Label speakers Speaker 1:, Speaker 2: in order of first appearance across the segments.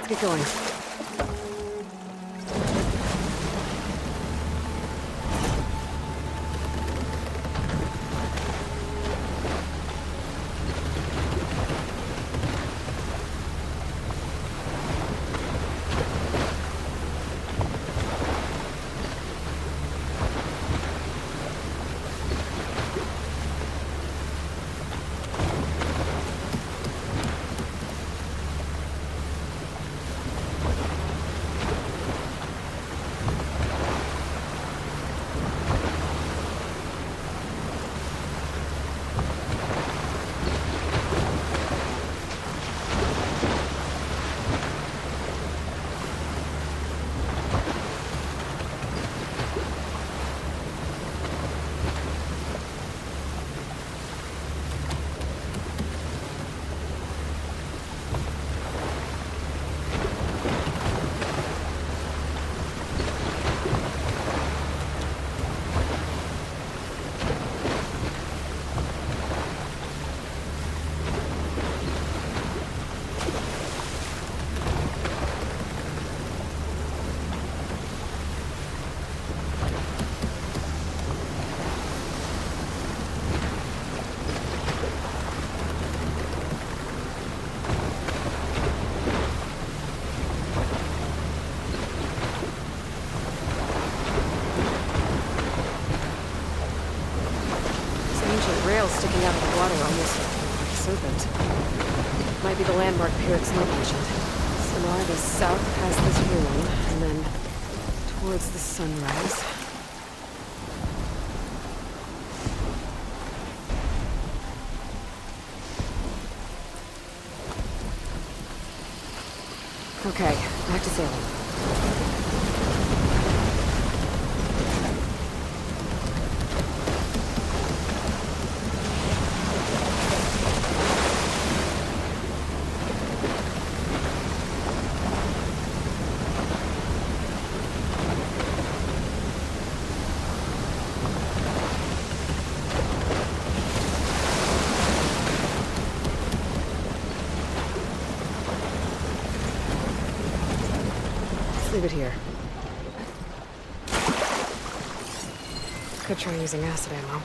Speaker 1: Get going. Rails sticking out of the water almost like a serpent. Might be the landmark Pyrrhix mentioned. Sonar goes south past this ruin, and then towards the sunrise. Okay, back to sailing. Leave it here. Could try using acid ammo.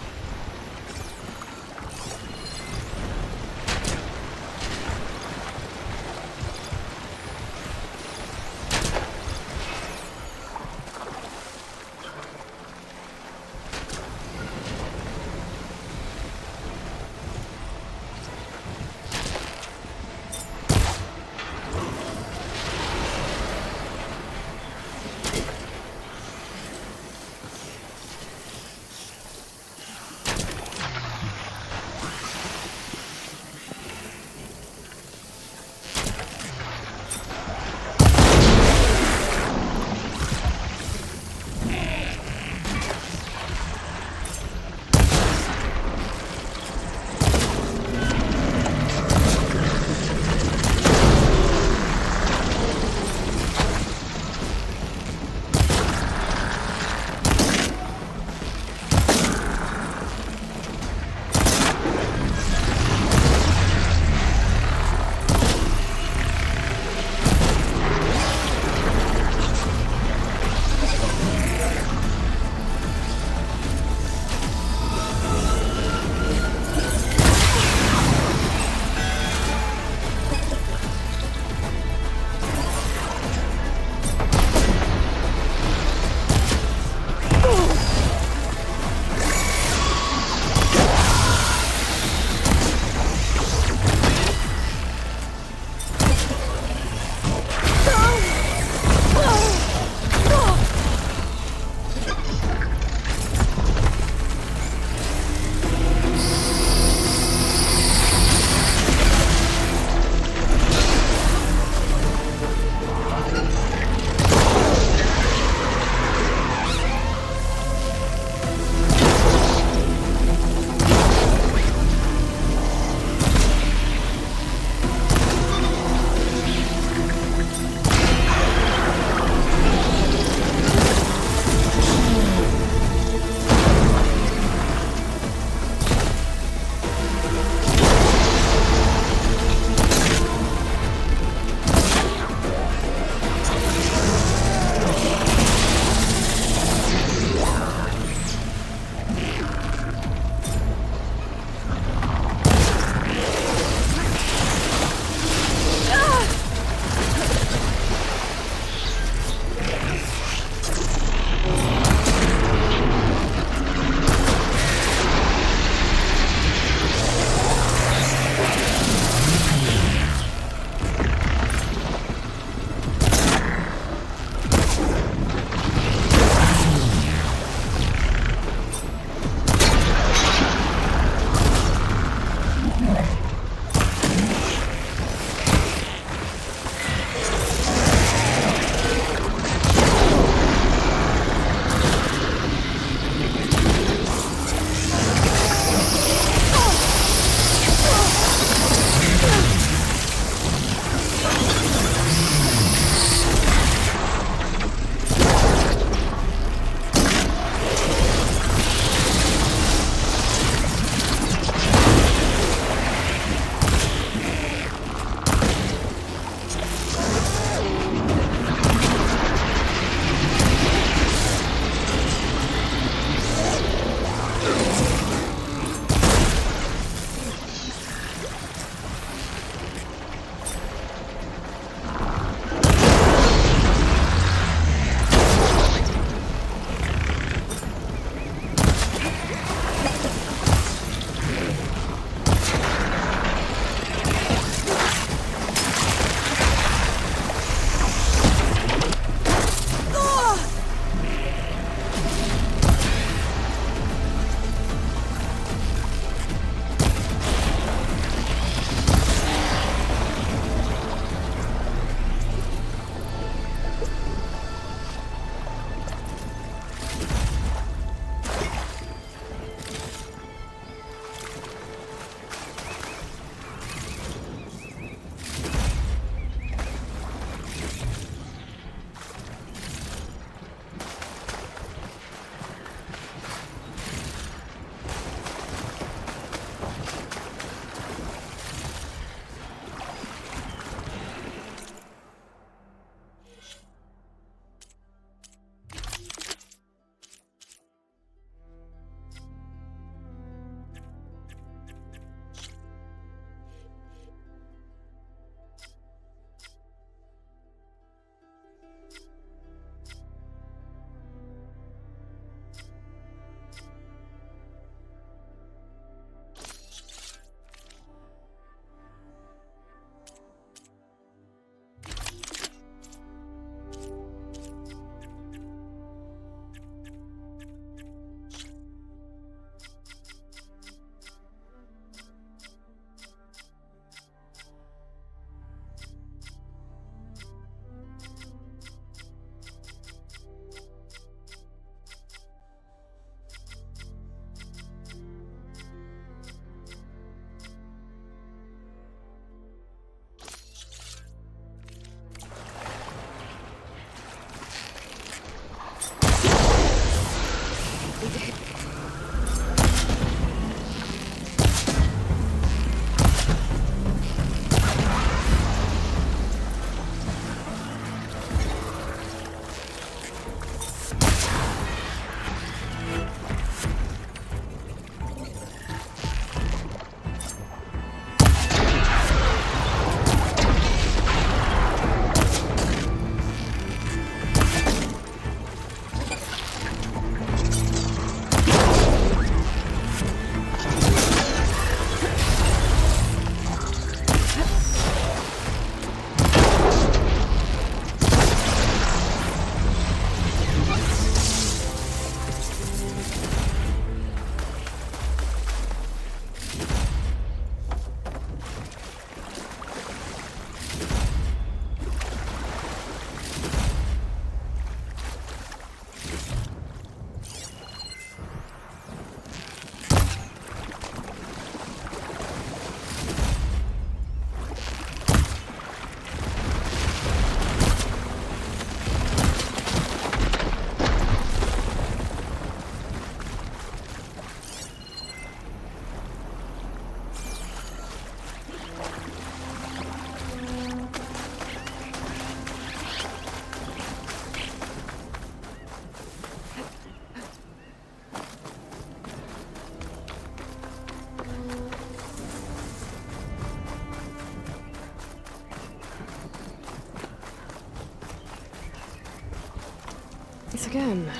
Speaker 1: again.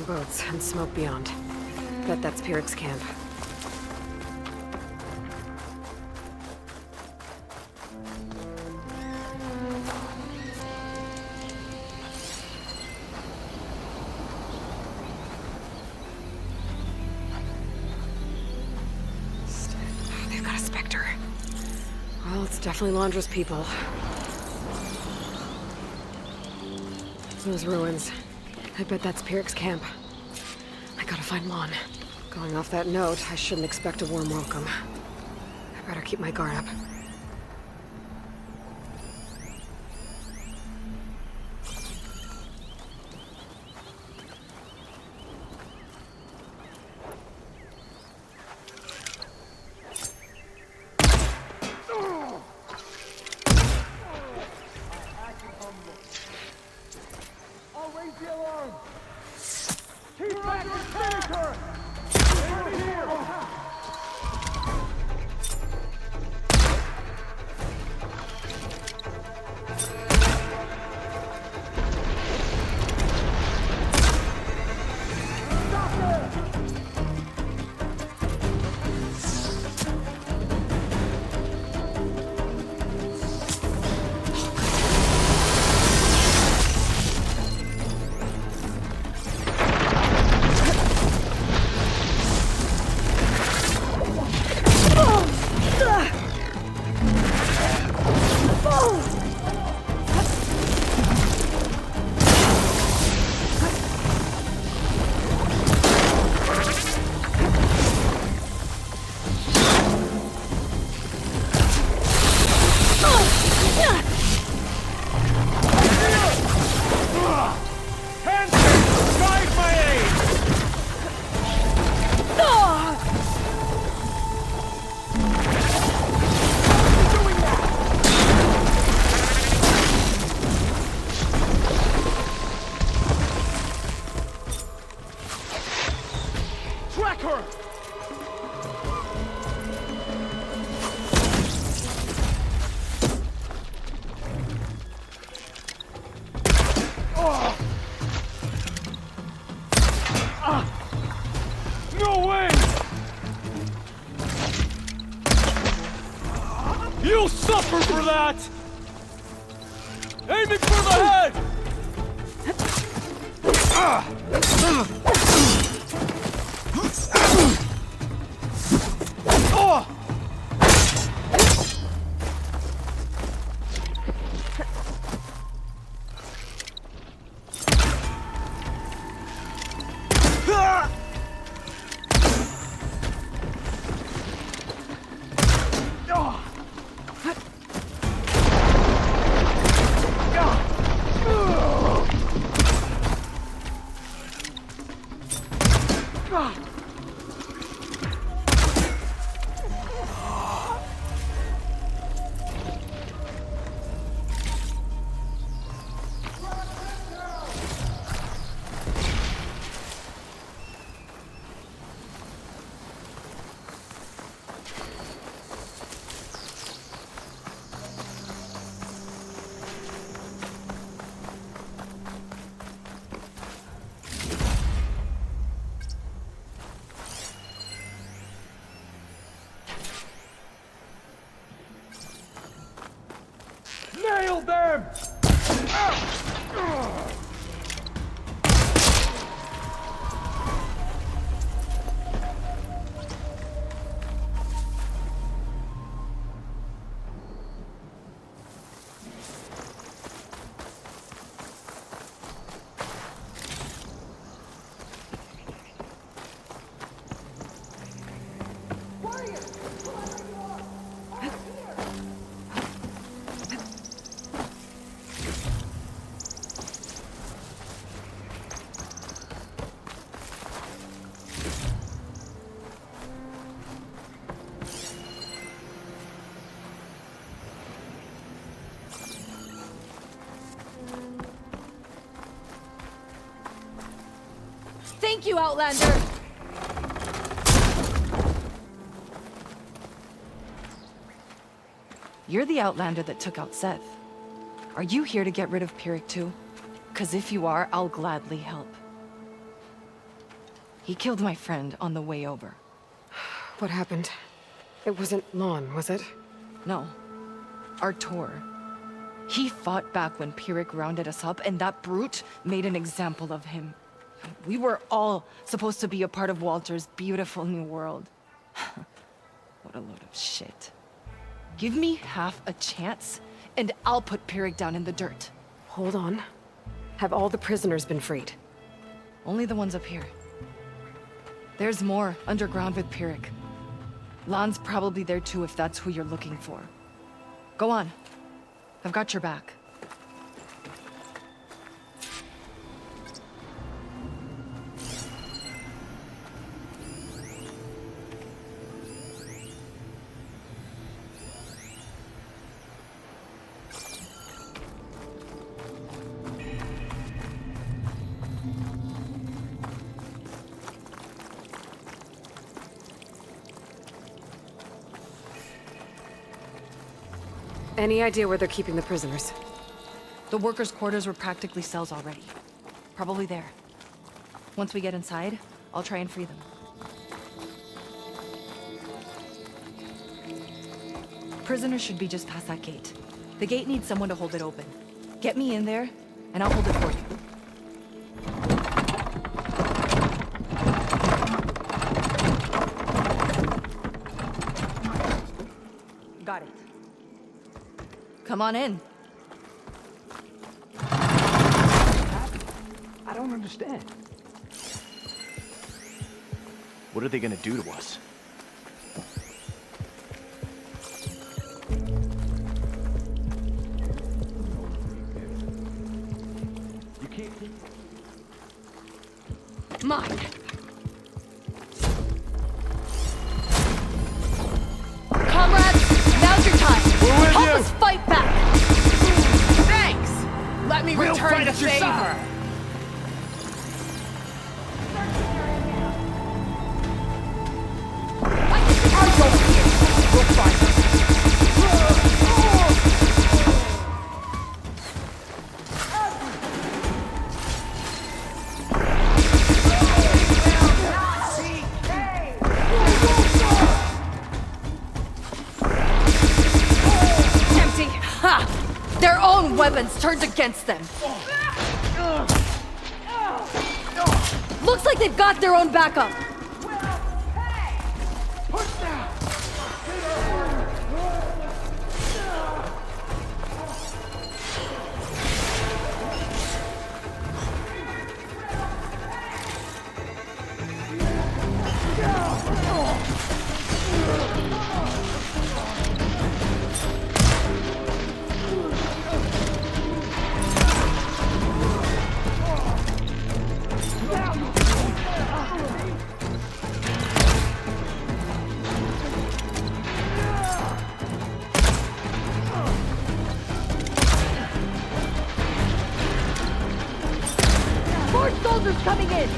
Speaker 1: Boats and smoke beyond. Bet that's Pyrrhic's camp. They've got a Spectre. Well, it's definitely Londra's people. Those ruins. I bet that's Pyrrhic's camp. I gotta find Lon. Going off that note, I shouldn't expect a warm welcome. I better keep my guard up.
Speaker 2: You'll suffer for that! Aiming for the head!
Speaker 1: Thank you, Outlander!
Speaker 3: You're the Outlander that took out Seth. Are you here to get rid of Pyrrhic too? 'Cause if you are, I'll gladly help. He killed my friend on the way over.
Speaker 1: What happened? It wasn't Lon, was it?
Speaker 3: No. Artur. He fought back when Pyrrhic rounded us up, and that brute made an example of him. We were all supposed to be a part of Walter's beautiful new world. What a load of shit. Give me half a chance, and I'll put Pyrrhic down in the dirt.
Speaker 1: Hold on. Have all the prisoners been freed?
Speaker 3: Only the ones up here. There's more underground with Pyrrhic. Lon's probably there too if that's who you're looking for. Go on. I've got your back.
Speaker 1: Any idea where they're keeping the prisoners?
Speaker 3: The workers' quarters were practically cells already. Probably there. Once we get inside, I'll try and free them. Prisoners should be just past that gate. The gate needs someone to hold it open. Get me in there, and I'll hold it for you. Got it. Come on in.
Speaker 4: I don't understand.
Speaker 5: What are they gonna do to us?
Speaker 4: You can't keep...
Speaker 1: Mine!
Speaker 3: Comrades, now's your time. Help
Speaker 2: you.
Speaker 3: us fight back.
Speaker 6: Thanks! Let me
Speaker 2: We'll
Speaker 6: return
Speaker 2: fight
Speaker 6: the
Speaker 2: at your
Speaker 6: favor!
Speaker 2: side.
Speaker 6: I'll go here! We'll find them!
Speaker 3: Empty. Ha! Their own weapons turned against them. Looks like they've got their own backup. More soldiers coming in!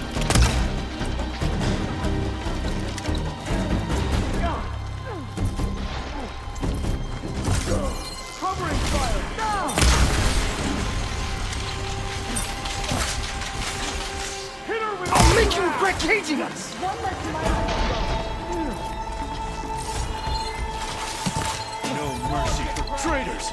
Speaker 4: Covering fire! Now! Hit her with...
Speaker 2: I'll make you regret caging us! No mercy for traitors!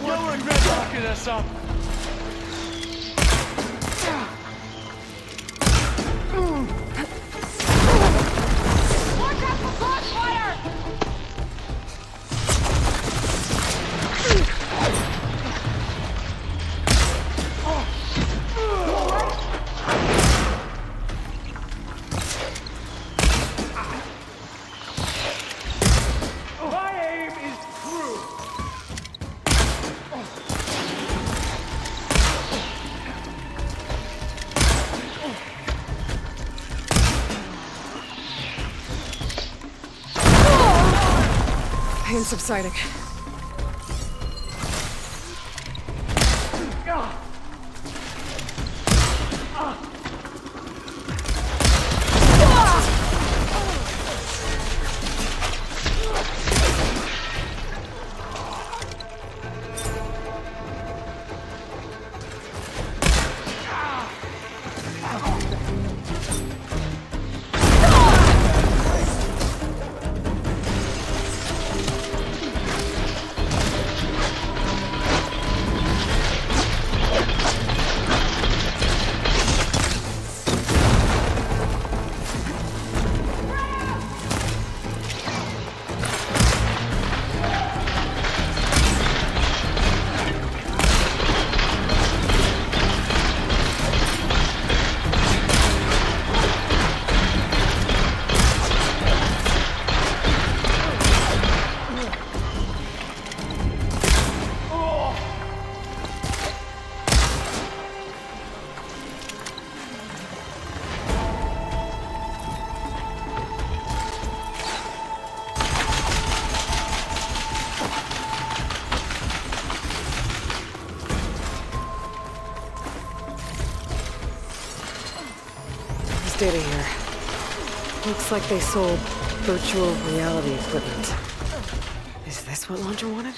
Speaker 2: You'll regret locking us up!
Speaker 6: Watch out for crossfire!
Speaker 1: wind subsiding. Data here. Looks like they sold virtual reality equipment. Is this what Launcher wanted?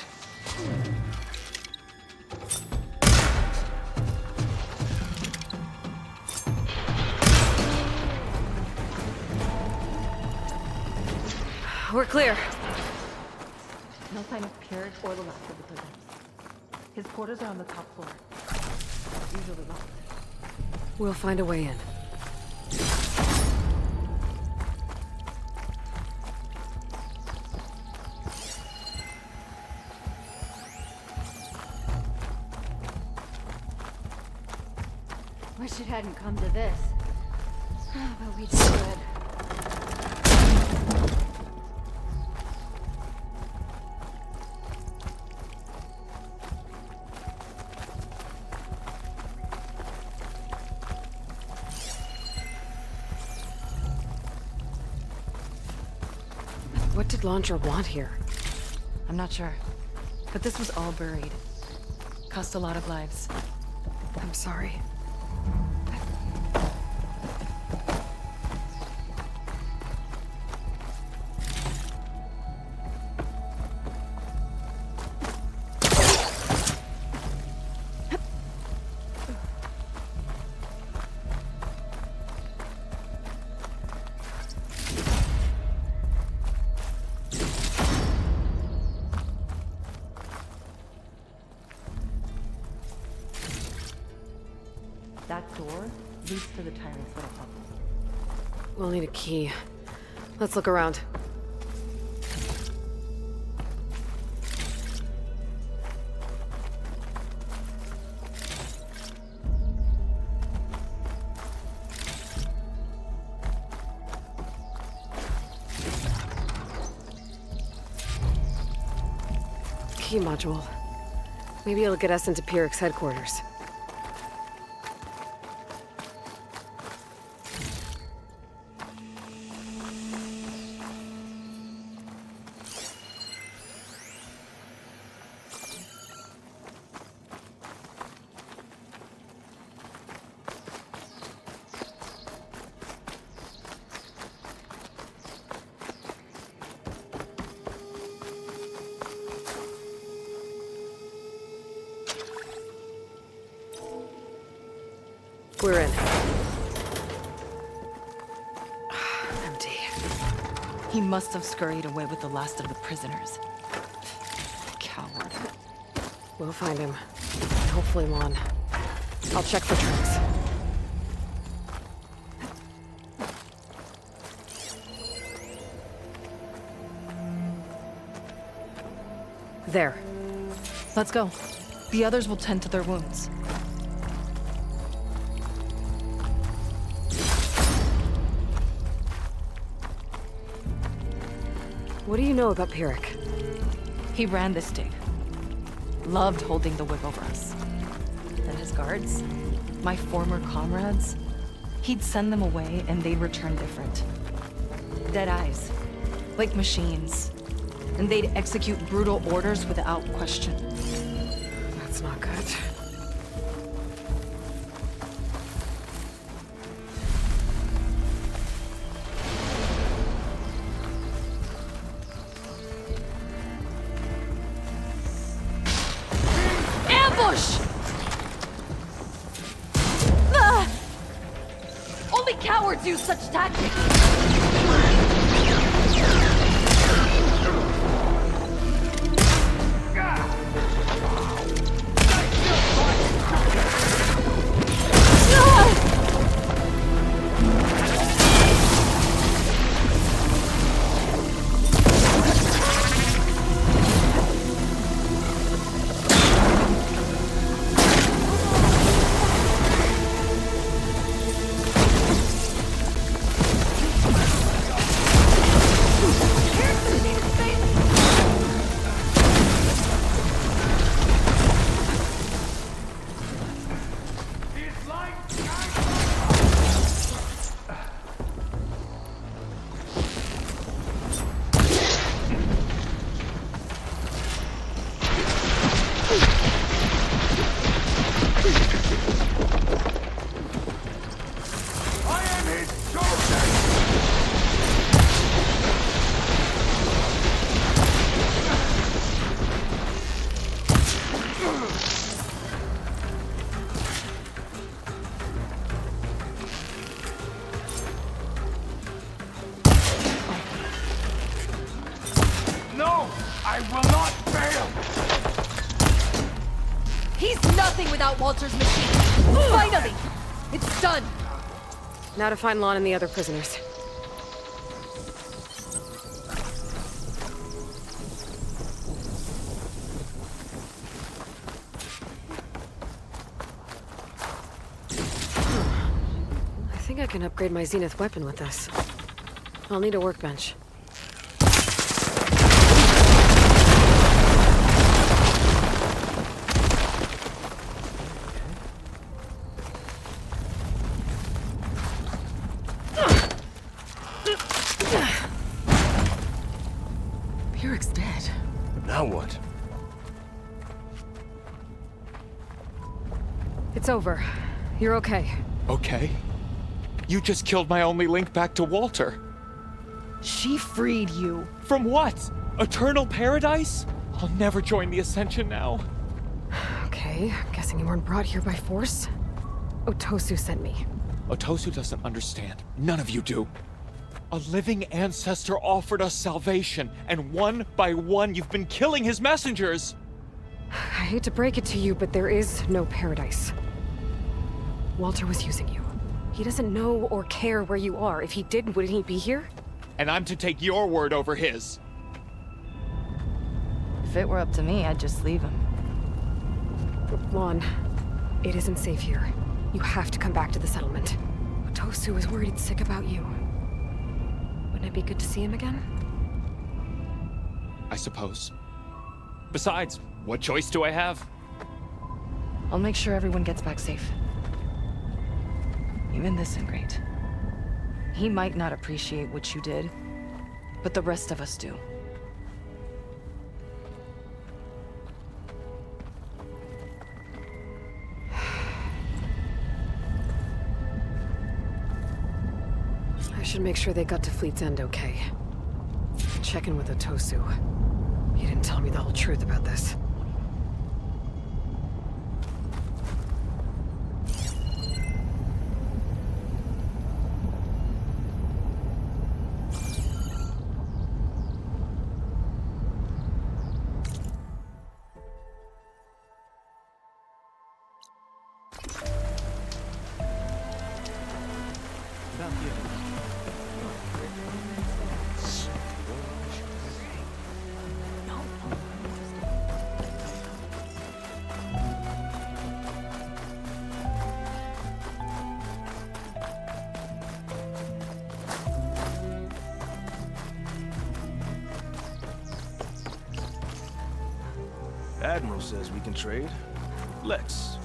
Speaker 1: We're clear.
Speaker 3: No sign of Pierre or the rest of the prisoners. His quarters are on the top floor. Usually locked.
Speaker 1: We'll find a way in.
Speaker 7: Wish it hadn't come to this. But we did good.
Speaker 1: What did Launcher want here?
Speaker 3: I'm not sure. But this was all buried. Cost a lot of lives.
Speaker 1: I'm sorry.
Speaker 3: That door leads to the tyrant's little hub.
Speaker 1: We'll need a key. Let's look around. Key module. Maybe it'll get us into Pyrex headquarters. We're in. Empty.
Speaker 3: He must have scurried away with the last of the prisoners. Coward.
Speaker 1: We'll find him. And hopefully Lon. I'll check for tracks. There.
Speaker 3: Let's go. The others will tend to their wounds.
Speaker 1: What do you know about Pyric?
Speaker 3: He ran this dig. Loved holding the whip over us. And his guards, my former comrades, he'd send them away and they'd return different. Dead eyes. Like machines. and they'd execute brutal orders without question.
Speaker 1: That's not good.
Speaker 3: Ambush! Ah! Only cowards use such tactics!
Speaker 2: No! I will not fail!
Speaker 3: He's nothing without Walter's machine! Finally! It's done!
Speaker 1: Now to find Lon and the other prisoners. I think I can upgrade my Zenith weapon with this. I'll need a workbench. Pyrrhic's dead.
Speaker 5: Now what?
Speaker 1: It's over. You're okay.
Speaker 6: Okay. You just killed my only link back to Walter.
Speaker 3: She freed you.
Speaker 6: From what? Eternal paradise? I'll never join the Ascension now.
Speaker 1: Okay, I'm guessing you weren't brought here by force. Otosu sent me.
Speaker 6: Otosu doesn't understand. None of you do. A living ancestor offered us salvation, and one by one you've been killing his messengers!
Speaker 1: I hate to break it to you, but there is no paradise. Walter was using you. He doesn't know or care where you are. If he did, wouldn't he be here?
Speaker 6: And I'm to take your word over his.
Speaker 3: If it were up to me, I'd just leave him.
Speaker 1: Lon, it isn't safe here. You have to come back to the settlement. Otosu is worried sick about you. Wouldn't it be good to see him again?
Speaker 6: I suppose. Besides, what choice do I have?
Speaker 3: I'll make sure everyone gets back safe. Even this ingrate. He might not appreciate what you did, but the rest of us do.
Speaker 1: I should make sure they got to Fleet's End okay. Check in with Otosu. He didn't tell me the whole truth about this.
Speaker 8: Admiral says we can trade. Let's.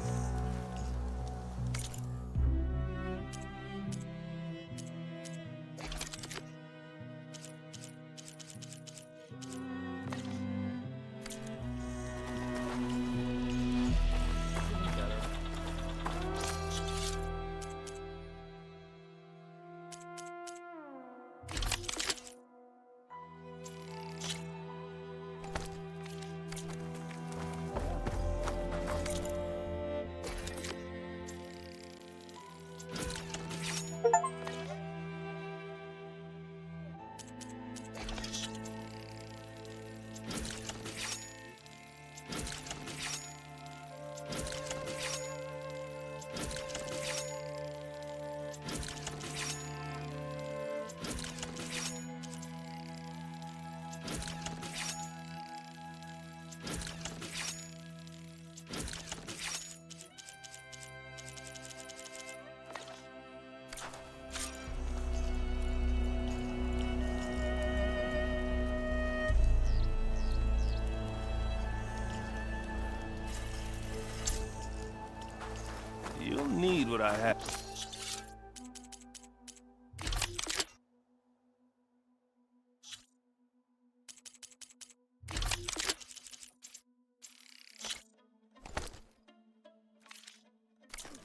Speaker 8: need what I have.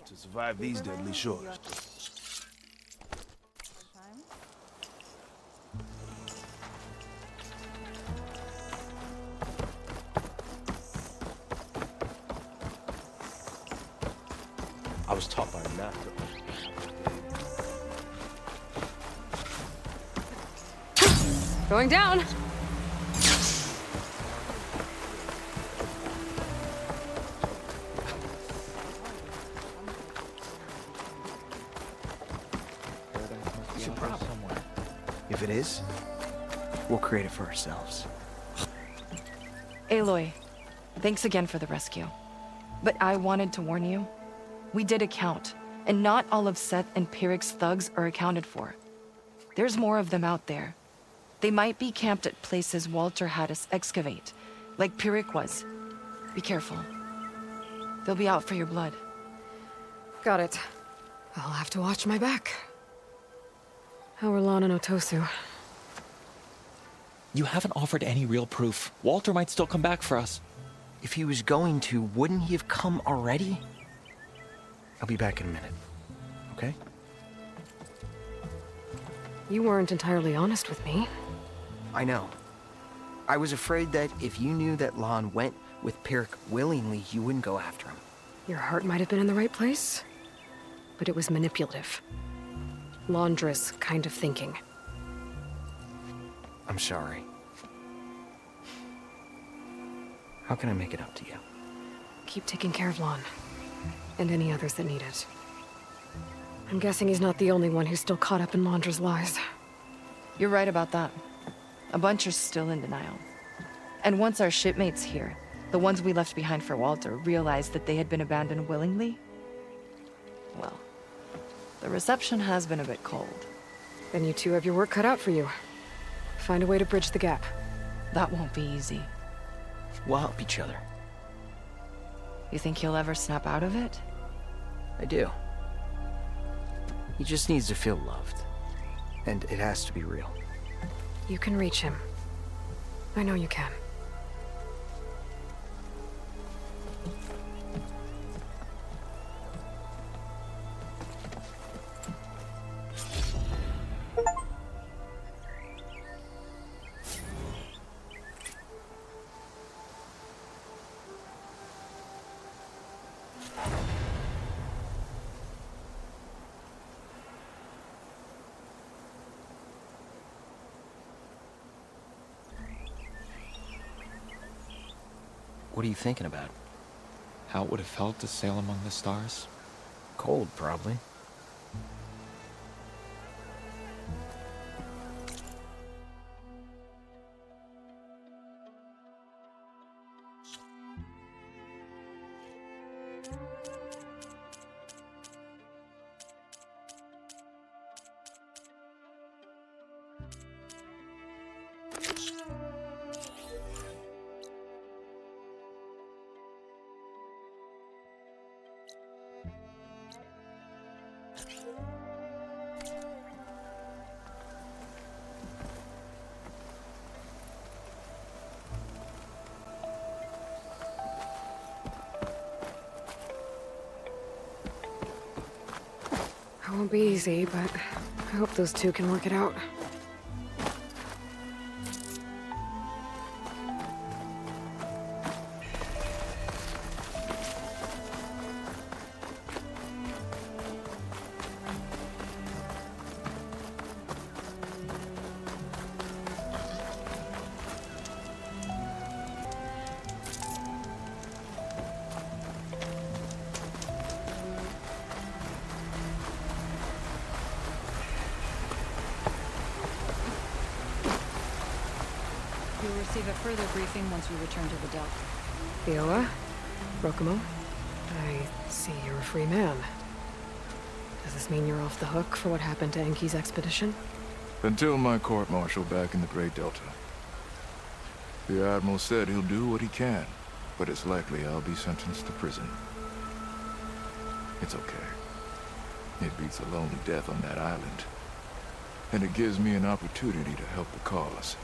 Speaker 8: To survive these deadly shores.
Speaker 5: I was taught by a master.
Speaker 1: Going down!
Speaker 5: What's your problem? If it is, we'll create it for ourselves.
Speaker 3: Aloy, thanks again for the rescue. But I wanted to warn you. We did a count, and not all of Seth and Pyrrhic's thugs are accounted for. There's more of them out there. They might be camped at places Walter had us excavate, like Pyrrhic was. Be careful. They'll be out for your blood.
Speaker 1: Got it. I'll have to watch my back. How are Lon and Otosu?
Speaker 6: You haven't offered any real proof. Walter might still come back for us.
Speaker 5: If he was going to, wouldn't he have come already? I'll be back in a minute, okay?
Speaker 1: You weren't entirely honest with me.
Speaker 5: I know. I was afraid that if you knew that Lon went with Pyrrhic willingly, you wouldn't go after him.
Speaker 1: Your heart might have been in the right place, but it was manipulative. Laundress kind of thinking.
Speaker 5: I'm sorry. How can I make it up to you?
Speaker 1: Keep taking care of Lon. And any others that need it. I'm guessing he's not the only one who's still caught up in Laundra's lies.
Speaker 3: You're right about that. A bunch are still in denial. And once our shipmates here, the ones we left behind for Walter, realized that they had been abandoned willingly, well, the reception has been a bit cold.
Speaker 1: Then you two have your work cut out for you. Find a way to bridge the gap.
Speaker 3: That won't be easy.
Speaker 5: We'll help each other.
Speaker 3: You think he'll ever snap out of it?
Speaker 5: I do. He just needs to feel loved. And it has to be real.
Speaker 1: You can reach him. I know you can.
Speaker 5: What are you thinking about?
Speaker 6: How it would have felt to sail among the stars?
Speaker 5: Cold, probably.
Speaker 1: It won't be easy, but I hope those two can work it out.
Speaker 9: You'll receive a further briefing once we return to the Delta.
Speaker 1: Viola? Rokumo? I see you're a free man. Does this mean you're off the hook for what happened to Enki's expedition?
Speaker 10: Until my court-martial back in the Great Delta. The Admiral said he'll do what he can, but it's likely I'll be sentenced to prison. It's okay. It beats a lonely death on that island. And it gives me an opportunity to help the cause.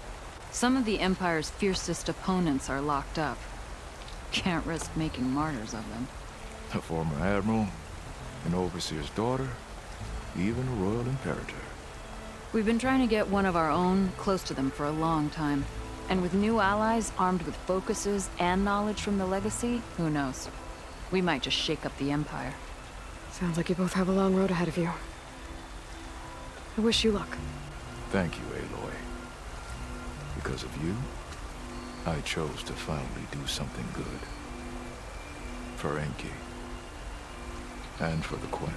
Speaker 9: Some of the Empire's fiercest opponents are locked up. Can't risk making martyrs of them.
Speaker 10: A former admiral, an overseer's daughter, even a royal imperator.
Speaker 9: We've been trying to get one of our own close to them for a long time. And with new allies armed with focuses and knowledge from the Legacy, who knows? We might just shake up the Empire.
Speaker 1: Sounds like you both have a long road ahead of you. I wish you luck.
Speaker 10: Thank you, Aloy. Because of you, I chose to finally do something good. For Enki. And for the Queen.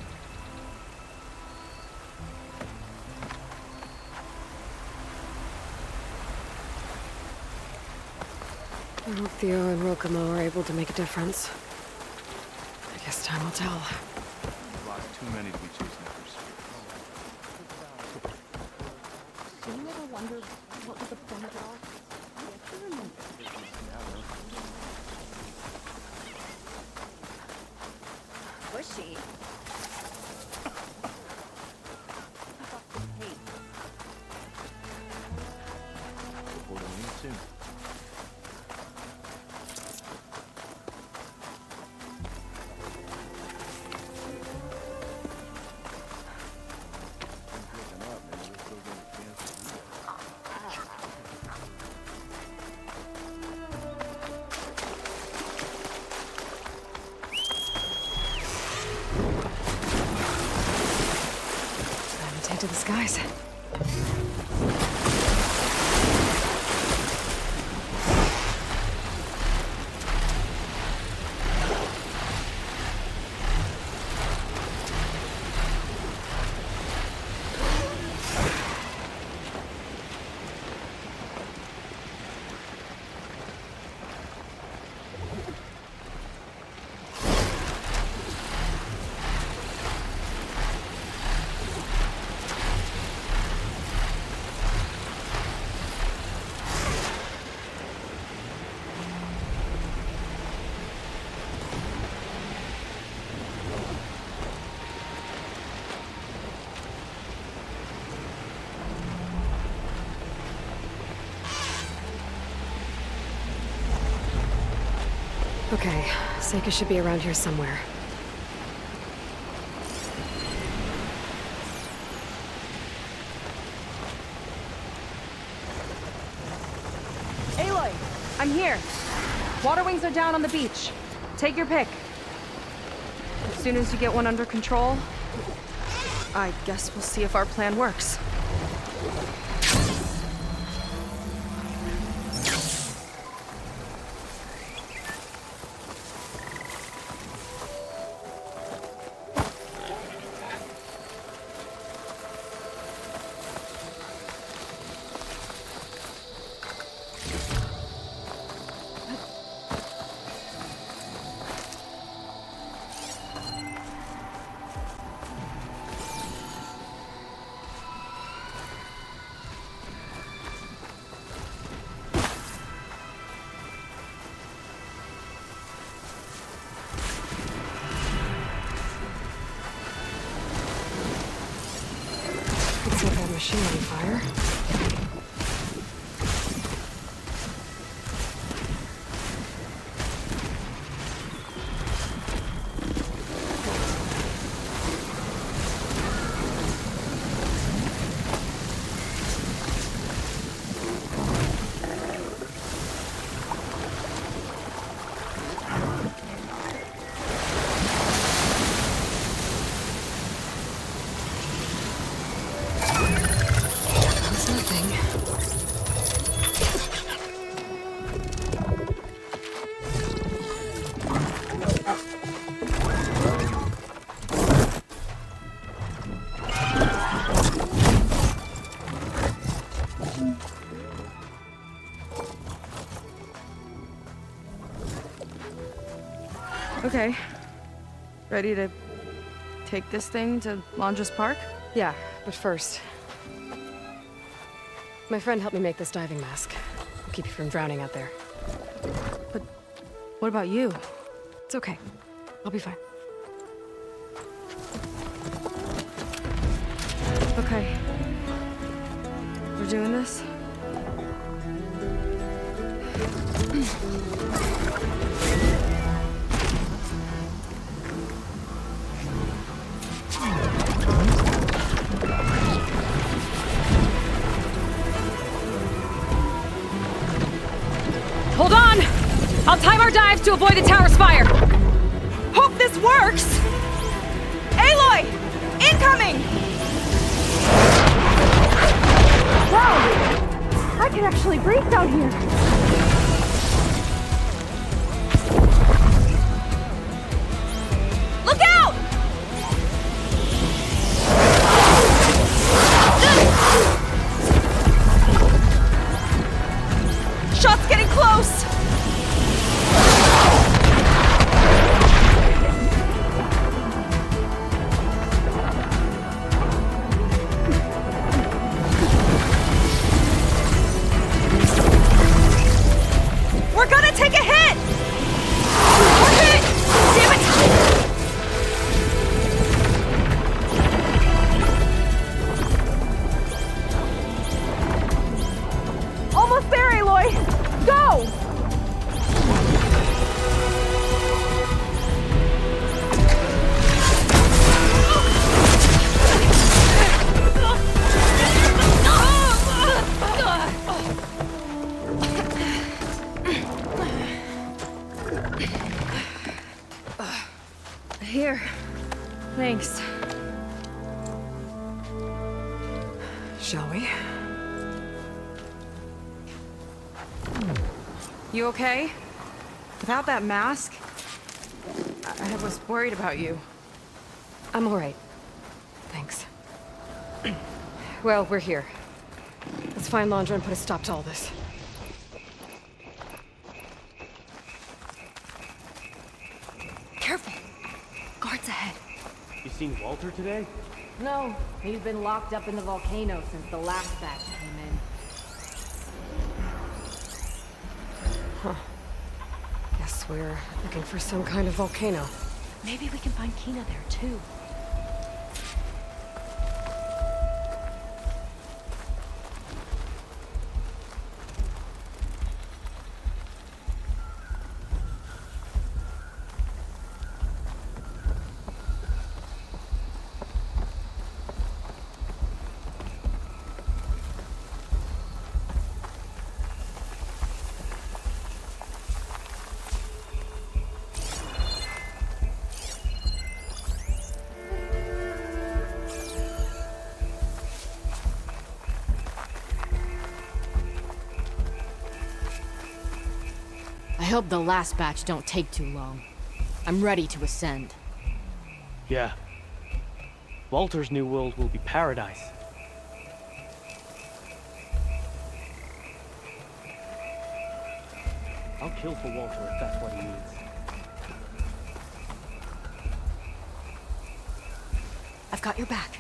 Speaker 1: I hope Theo and Rokomo are able to make a difference. I guess time will tell.
Speaker 8: Lost too many to be chasing after.
Speaker 7: Do you ever wonder what was the point of it all? Pushy.
Speaker 8: Reporting in soon.
Speaker 1: Take to the skies. Okay, Seika should be around here somewhere.
Speaker 3: Aloy, I'm here. Water wings are down on the beach. Take your pick. As soon as you get one under control, I guess we'll see if our plan works. Set that machine on fire. Okay. Ready to take this thing to Londres Park?
Speaker 1: Yeah, but first... My friend helped me make this diving mask. It'll keep you from drowning out there.
Speaker 3: But what about you?
Speaker 1: It's okay. I'll be fine.
Speaker 3: Okay. We're doing this?
Speaker 1: Hold on! I'll time our dives to avoid the tower's fire!
Speaker 3: Hope this works! Aloy! Incoming!
Speaker 7: Wow! I can actually breathe down here.
Speaker 3: Look out! Shot's getting close! We're gonna take a hit! We're hit! Damn it! Almost there, Aloy! Go! Here. Thanks.
Speaker 1: Shall we?
Speaker 3: You okay? Without that mask? I was worried about you.
Speaker 1: I'm alright. Thanks. Well, we're here. Let's find Landra and put a stop to all this.
Speaker 3: Careful! Guards ahead.
Speaker 4: You seen Walter today?
Speaker 9: No, he's been locked up in the volcano since the last batch came in.
Speaker 1: Guess we're looking for some kind of volcano.
Speaker 7: Maybe we can find Kina there too.
Speaker 9: I hope the last batch don't take too long. I'm ready to ascend.
Speaker 11: Yeah. Walter's new world will be paradise. I'll kill for Walter if that's what he needs.
Speaker 1: I've got your back.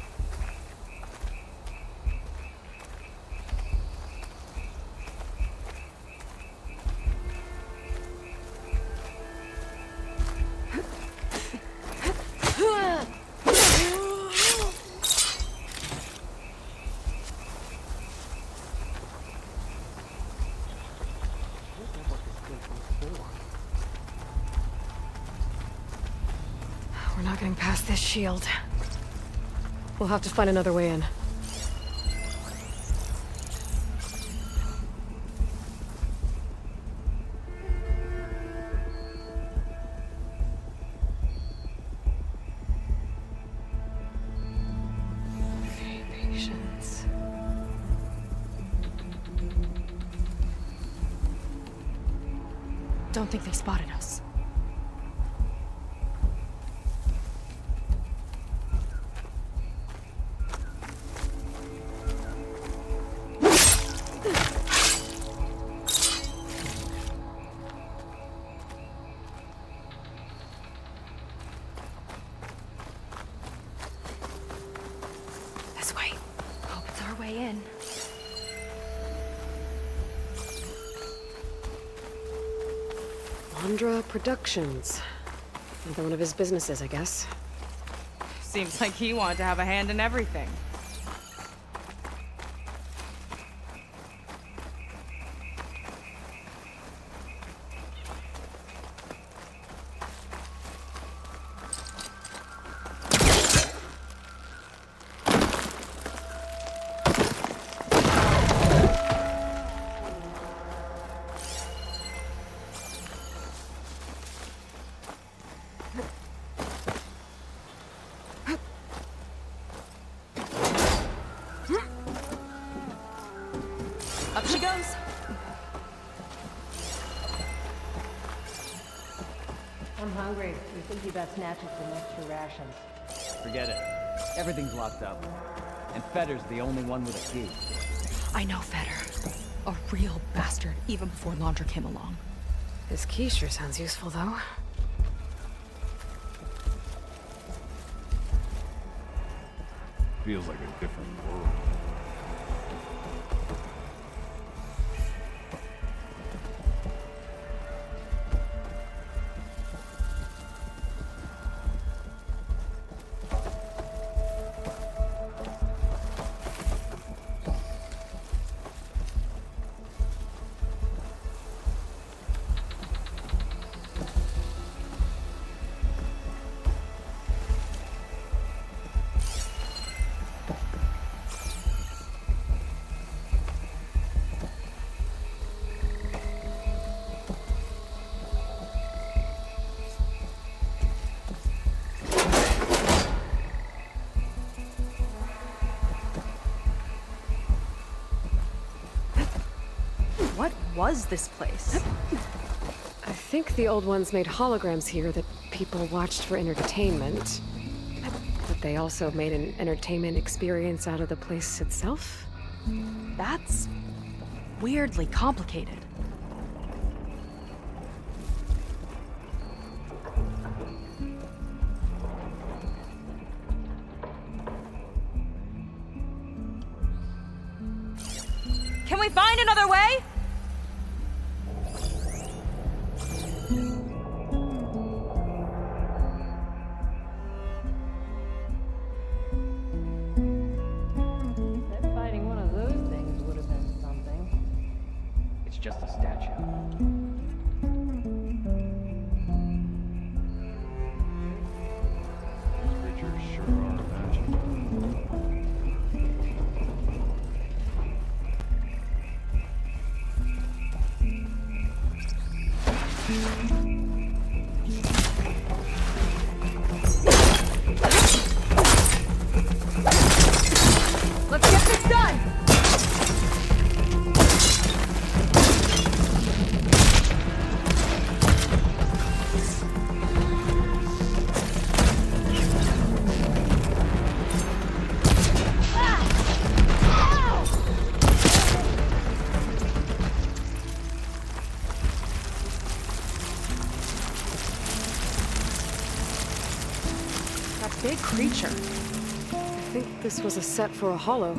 Speaker 1: We're not getting past this shield. We'll have to find another way in. Patience.
Speaker 3: Don't think they spotted us.
Speaker 1: This way.
Speaker 3: Hope it's our way in.
Speaker 1: Landra Productions. Another one of his businesses, I guess.
Speaker 3: Seems like he wanted to have a hand in everything.
Speaker 12: I'm hungry. We think you best snatch us some extra rations.
Speaker 13: Forget it. Everything's locked up. And Fetter's the only one with a key.
Speaker 3: I know Fetter. A real bastard, even before Laundra came along.
Speaker 1: His key sure sounds useful, though.
Speaker 10: Feels like a different world.
Speaker 3: What was this place?
Speaker 1: I think the old ones made holograms here that people watched for entertainment. But they also made an entertainment experience out of the place itself.
Speaker 3: That's weirdly complicated. Can we find another way?
Speaker 12: Bet fighting one of those things would have been something.
Speaker 13: It's just a statue.
Speaker 10: These creatures sure are magical.
Speaker 3: Let's get this done! That big creature.
Speaker 1: I think this was a set for a hollow.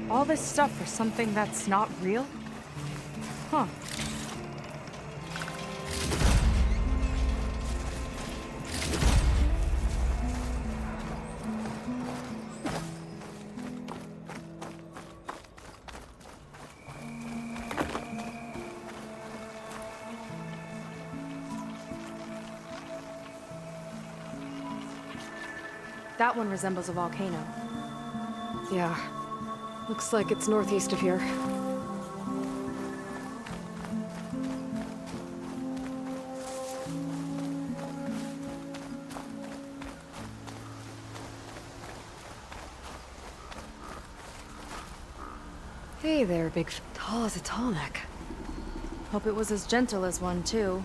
Speaker 3: All this stuff for something that's not real? Huh. That one resembles a volcano.
Speaker 1: Yeah. Looks like it's northeast of here. Hey there, big tall as a tall neck.
Speaker 3: Hope it was as gentle as one, too.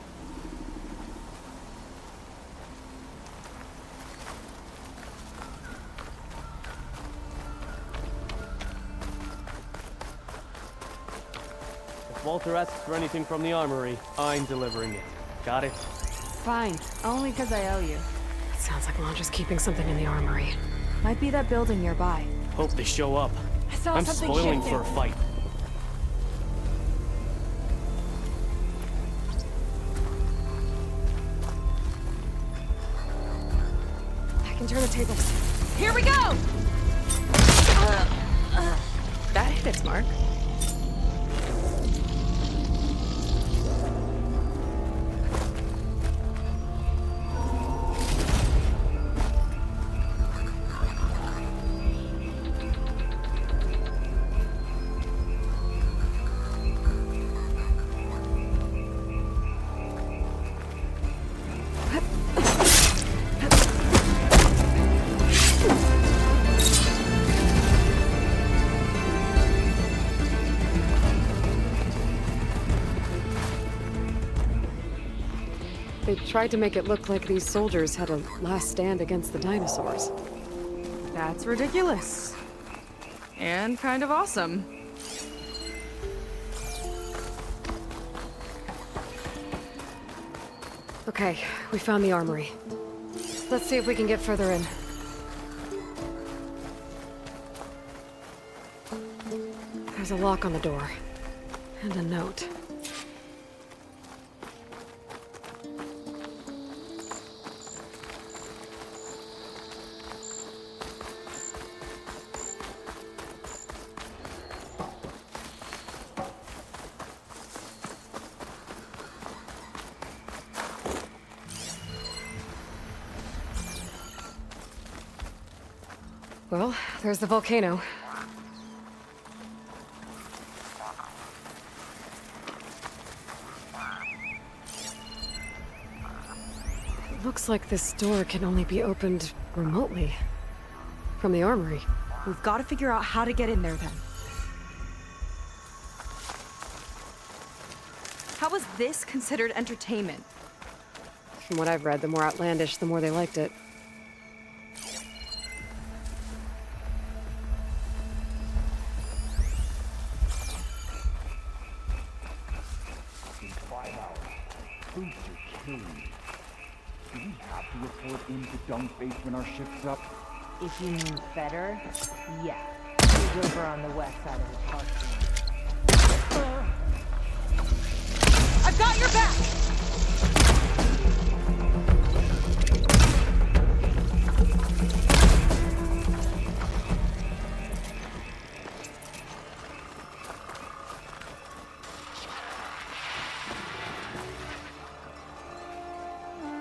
Speaker 11: If Walter asks for anything from the armory, I'm delivering it. Got it?
Speaker 3: Fine. Only because I owe you.
Speaker 1: It sounds like Londra's keeping something in the armory.
Speaker 3: Might be that building nearby.
Speaker 11: Hope they show up.
Speaker 3: I saw
Speaker 11: I'm
Speaker 3: something
Speaker 11: spoiling
Speaker 3: shifting.
Speaker 11: for a fight.
Speaker 1: I can turn the tables.
Speaker 3: Here we go!
Speaker 1: That hit its mark. They tried to make it look like these soldiers had a last stand against the dinosaurs.
Speaker 3: That's ridiculous. And kind of awesome.
Speaker 1: Okay, we found the armory. Let's see if we can get further in. There's a lock on the door. And a note. Well, there's the volcano. It looks like this door can only be opened remotely. From the armory.
Speaker 3: We've got to figure out how to get in there then. How was this considered entertainment?
Speaker 1: From what I've read, the more outlandish, the more they liked it.
Speaker 2: In 5 hours, boots are killing me. Do we have to report into Dunkface when our shift's up?
Speaker 12: If you mean better, yeah. He's over on the west side of the park.
Speaker 3: I've got your back!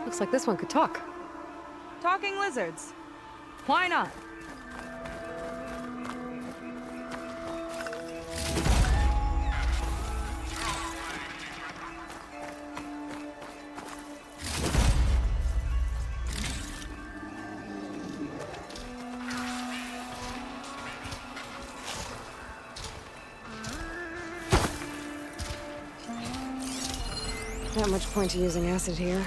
Speaker 1: Looks like this one could talk.
Speaker 3: Talking lizards. Why not?
Speaker 1: Not much point to using acid here.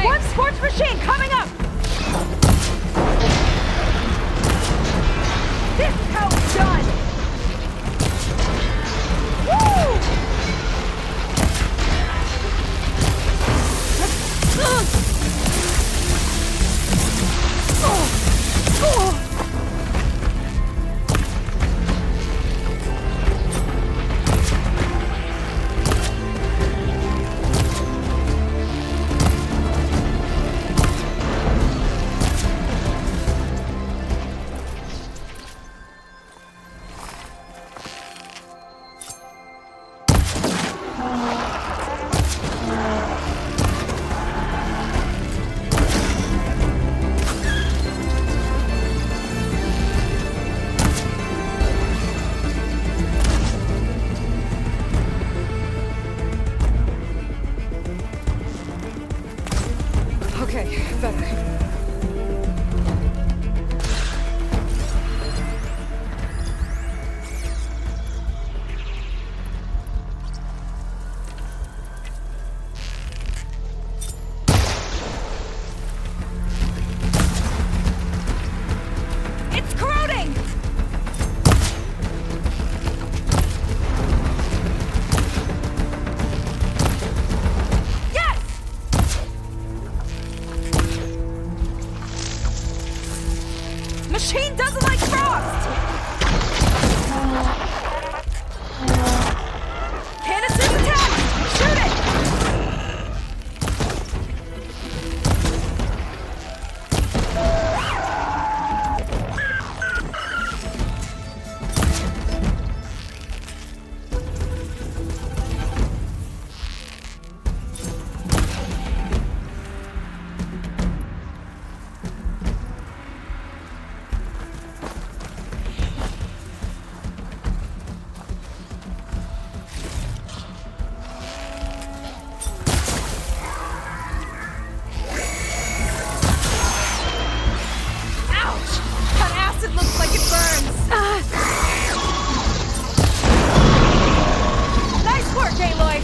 Speaker 3: One sports machine coming up! This is how it's done! Woo!
Speaker 1: Okay, better.
Speaker 3: It's corroding! Yes! machine doesn't like frost! Canisters attacked! Shoot it! Nice work, Aloy!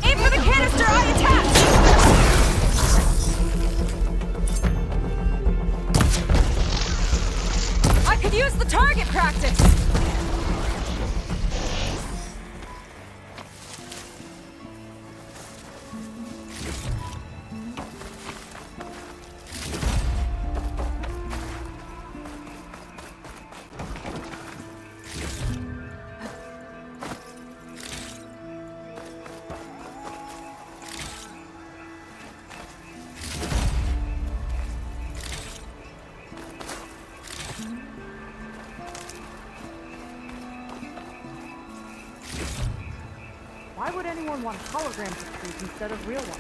Speaker 3: Aim for the canister I attached! I could use the target practice!
Speaker 12: Why would anyone want holograms of trees instead of real ones?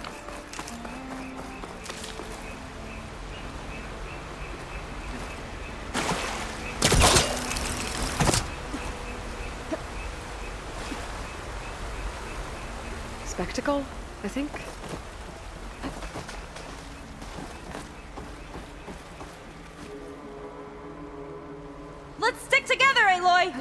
Speaker 1: Spectacle, I think?
Speaker 3: Let's stick together, Aloy!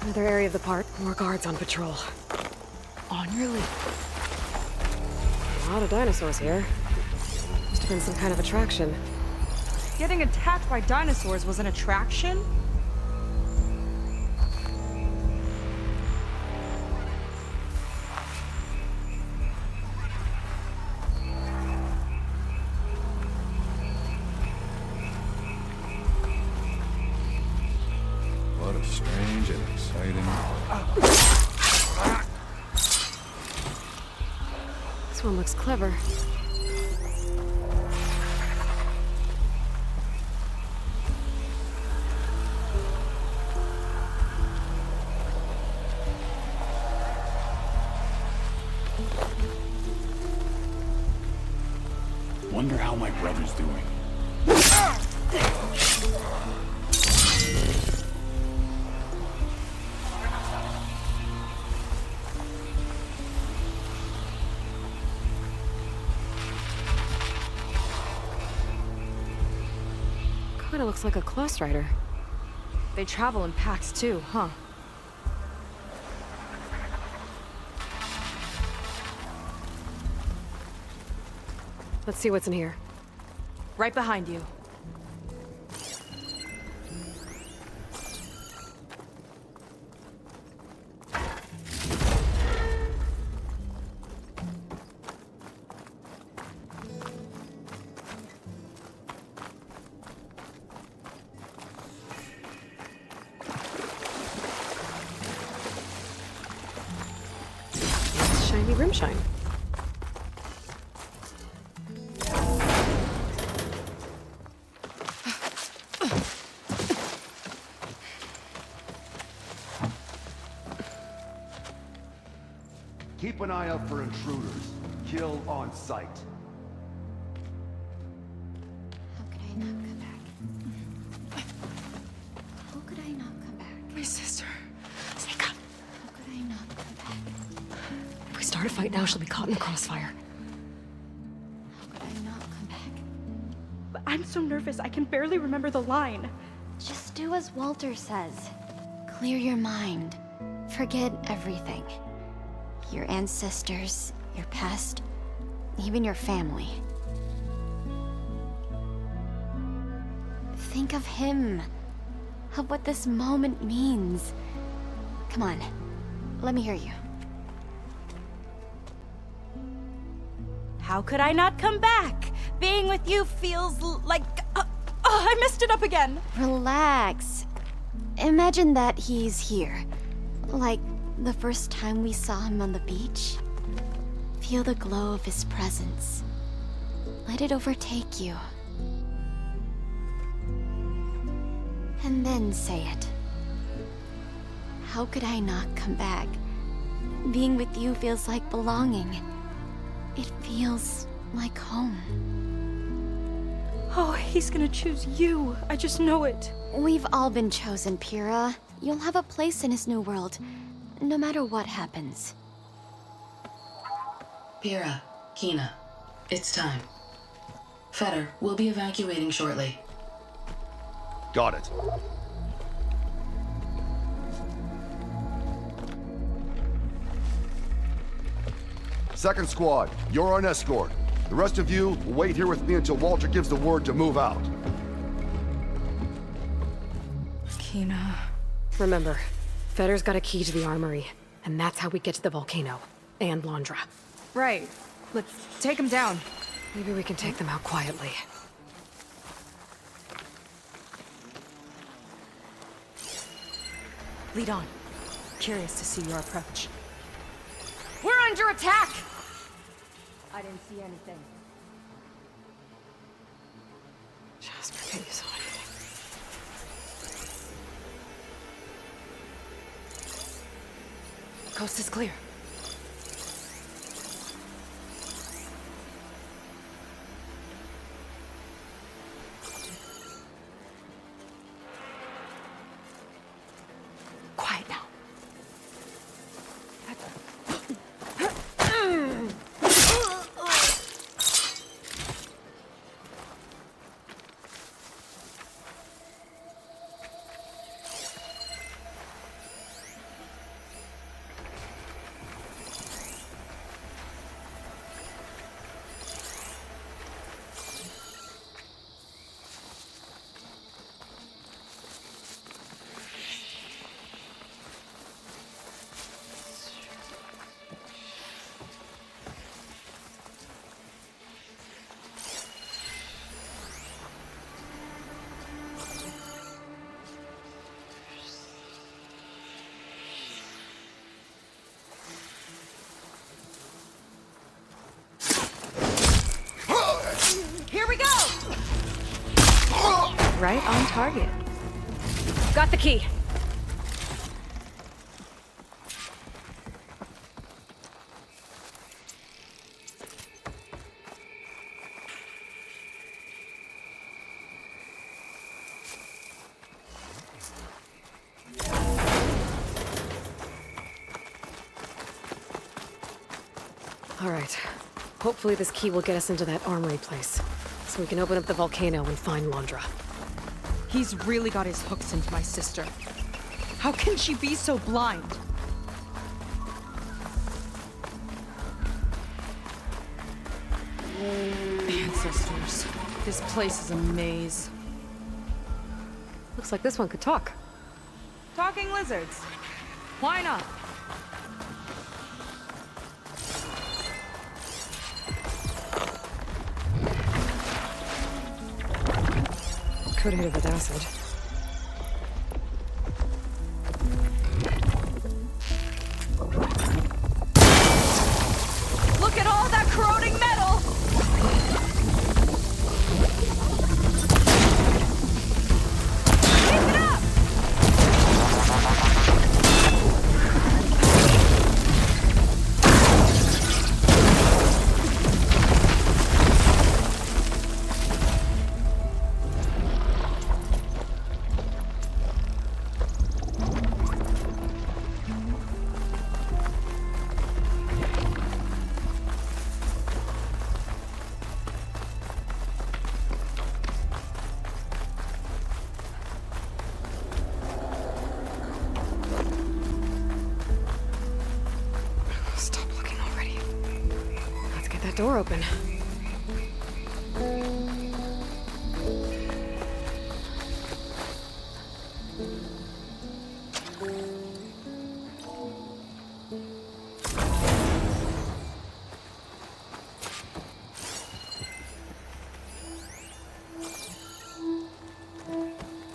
Speaker 1: Another area of the park. More guards on patrol.
Speaker 3: On your lead.
Speaker 1: A lot of dinosaurs here. Must have been some kind of attraction.
Speaker 3: Getting attacked by dinosaurs was an attraction?
Speaker 10: What a strange and exciting...
Speaker 1: This one looks clever.
Speaker 2: Wonder how my brother's doing.
Speaker 1: Kinda looks like a close rider.
Speaker 3: They travel in packs too, huh?
Speaker 1: Let's see what's in here.
Speaker 3: Right behind you.
Speaker 1: Grimshine.
Speaker 2: Keep an eye out for intruders. Kill on sight.
Speaker 7: How could I not come back? How could I not come back?
Speaker 1: My sister. Sneak up.
Speaker 7: How could I not come back?
Speaker 1: If we start a fight now, she'll be caught in the crossfire.
Speaker 7: How could I not come back?
Speaker 14: But I'm so nervous, I can barely remember the line.
Speaker 7: Just do as Walter says. Clear your mind. Forget everything. Your ancestors, your past, even your family. Think of him. Of what this moment means. Come on, let me hear you.
Speaker 14: How could I not come back? Being with you feels like... I messed it up again.
Speaker 7: Relax. Imagine that he's here. Like the first time we saw him on the beach. Feel the glow of his presence. Let it overtake you. And then say it. How could I not come back? Being with you feels like belonging. It feels like home.
Speaker 14: Oh, he's gonna choose you. I just know it.
Speaker 7: We've all been chosen, Pyrrha. You'll have a place in his new world, no matter what happens.
Speaker 15: Pyrrha, Kina, it's time. Fetter, we'll be evacuating shortly.
Speaker 2: Got it. Second squad, you're on escort. The rest of you will wait here with me until Walter gives the word to move out.
Speaker 3: Kina.
Speaker 1: Remember, Fetter's got a key to the armory, and that's how we get to the volcano. And Londra.
Speaker 3: Right. Let's take him down.
Speaker 1: Maybe we can take them out quietly.
Speaker 3: Lead on. Curious to see your approach. We're under attack!
Speaker 12: I didn't see anything.
Speaker 1: Jasper, can you saw anything? Coast is clear. Quiet now.
Speaker 3: Here we go!
Speaker 1: Right on target. Got the key. All right. Hopefully this key will get us into that armory place, so we can open up the volcano and find Londra.
Speaker 3: He's really got his hooks into my sister. How can she be so blind? Ancestors. This place is a maze.
Speaker 1: Looks like this one could talk.
Speaker 3: Talking lizards. Why not?
Speaker 1: Could hit it with acid. door open.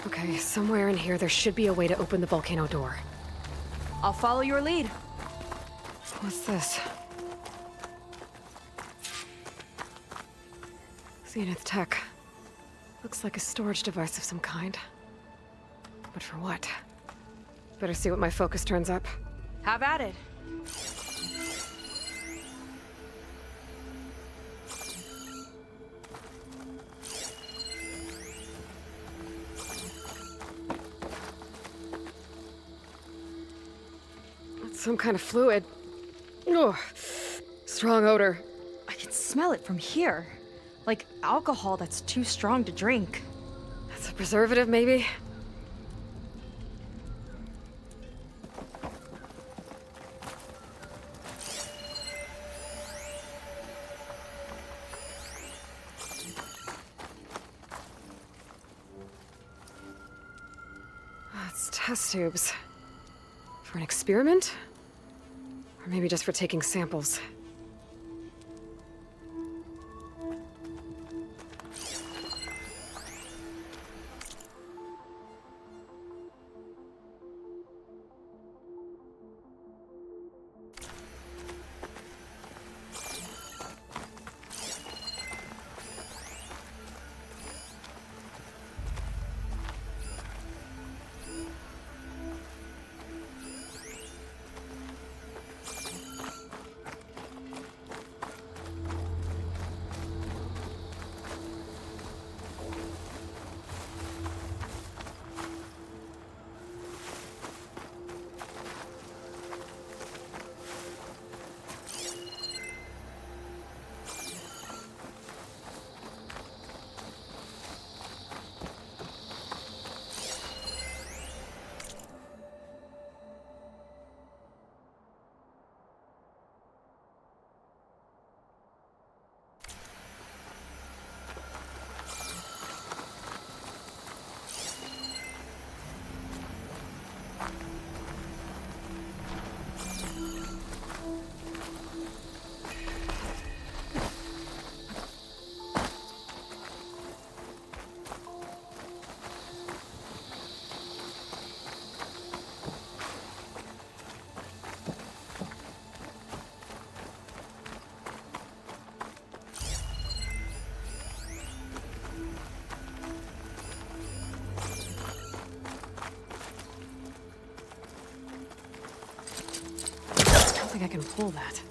Speaker 1: Okay, somewhere in here there should be a way to open the volcano door.
Speaker 3: I'll follow your lead.
Speaker 1: What's this? Zenith tech. Looks like a storage device of some kind. But for what? Better see what my focus turns up.
Speaker 3: Have at it.
Speaker 1: That's some kind of fluid. Ugh. Strong odor.
Speaker 3: I can smell it from here. Like alcohol that's too strong to drink.
Speaker 1: That's a preservative, maybe? It's test tubes. For an experiment? Or maybe just for taking samples. I think I can pull that.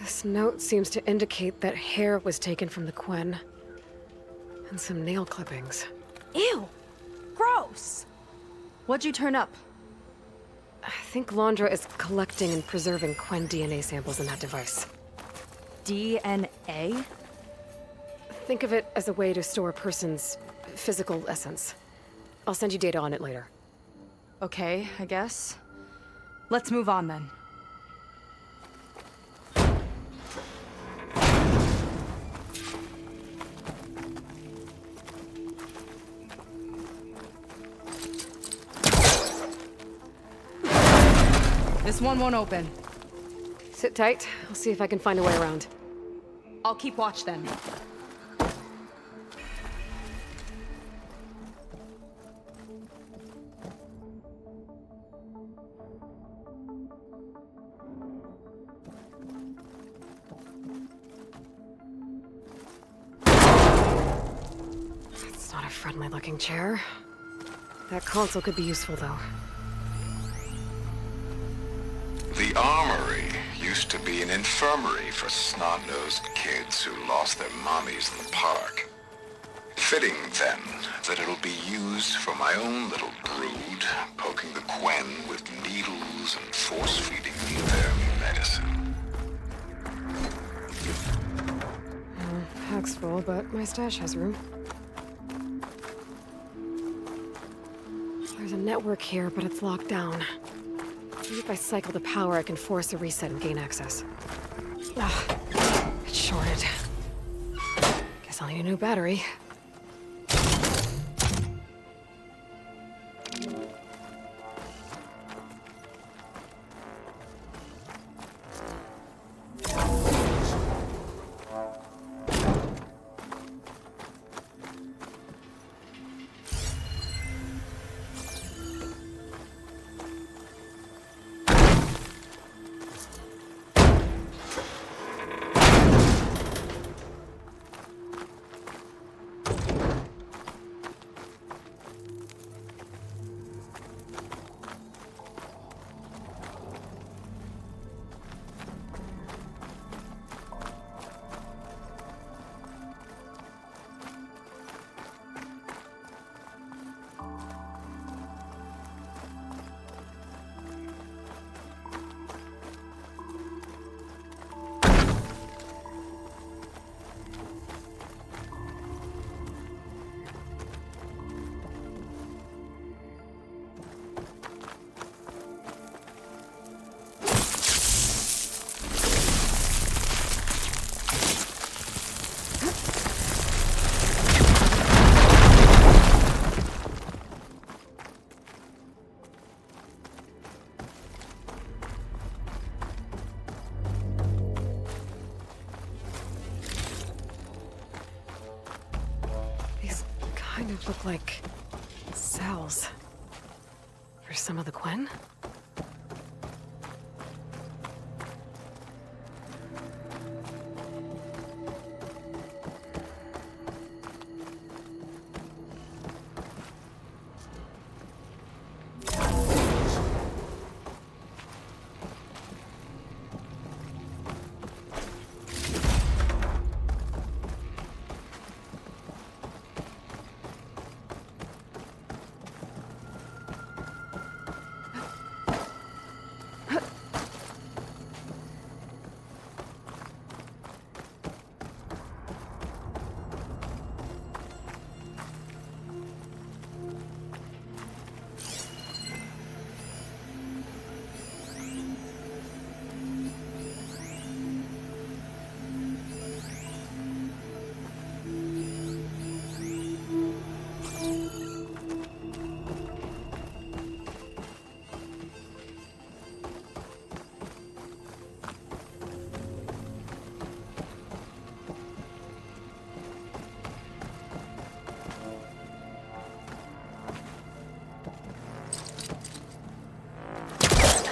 Speaker 1: This note seems to indicate that hair was taken from the Quen. And some nail clippings.
Speaker 14: Ew! Gross! What'd you turn up?
Speaker 1: I think Londra is collecting and preserving Quen DNA samples in that device.
Speaker 14: DNA?
Speaker 1: Think of it as a way to store a person's physical essence. I'll send you data on it later.
Speaker 3: Okay, I guess. Let's move on then. This one won't open.
Speaker 1: Sit tight. I'll see if I can find a way around.
Speaker 3: I'll keep watch then.
Speaker 1: It's not a friendly-looking chair. That console could be useful, though.
Speaker 16: The Armory used to be an infirmary for snot-nosed kids who lost their mommies in the park. Fitting, then, that it'll be used for my own little brood, poking the Quen with needles and force-feeding me their medicine.
Speaker 1: Pack's full, but my stash has room. There's a network here, but it's locked down. Maybe if I cycle the power, I can force a reset and gain access. Ugh, it's shorted. Guess I'll need a new battery. Kind of look like cells. For some of the Quen?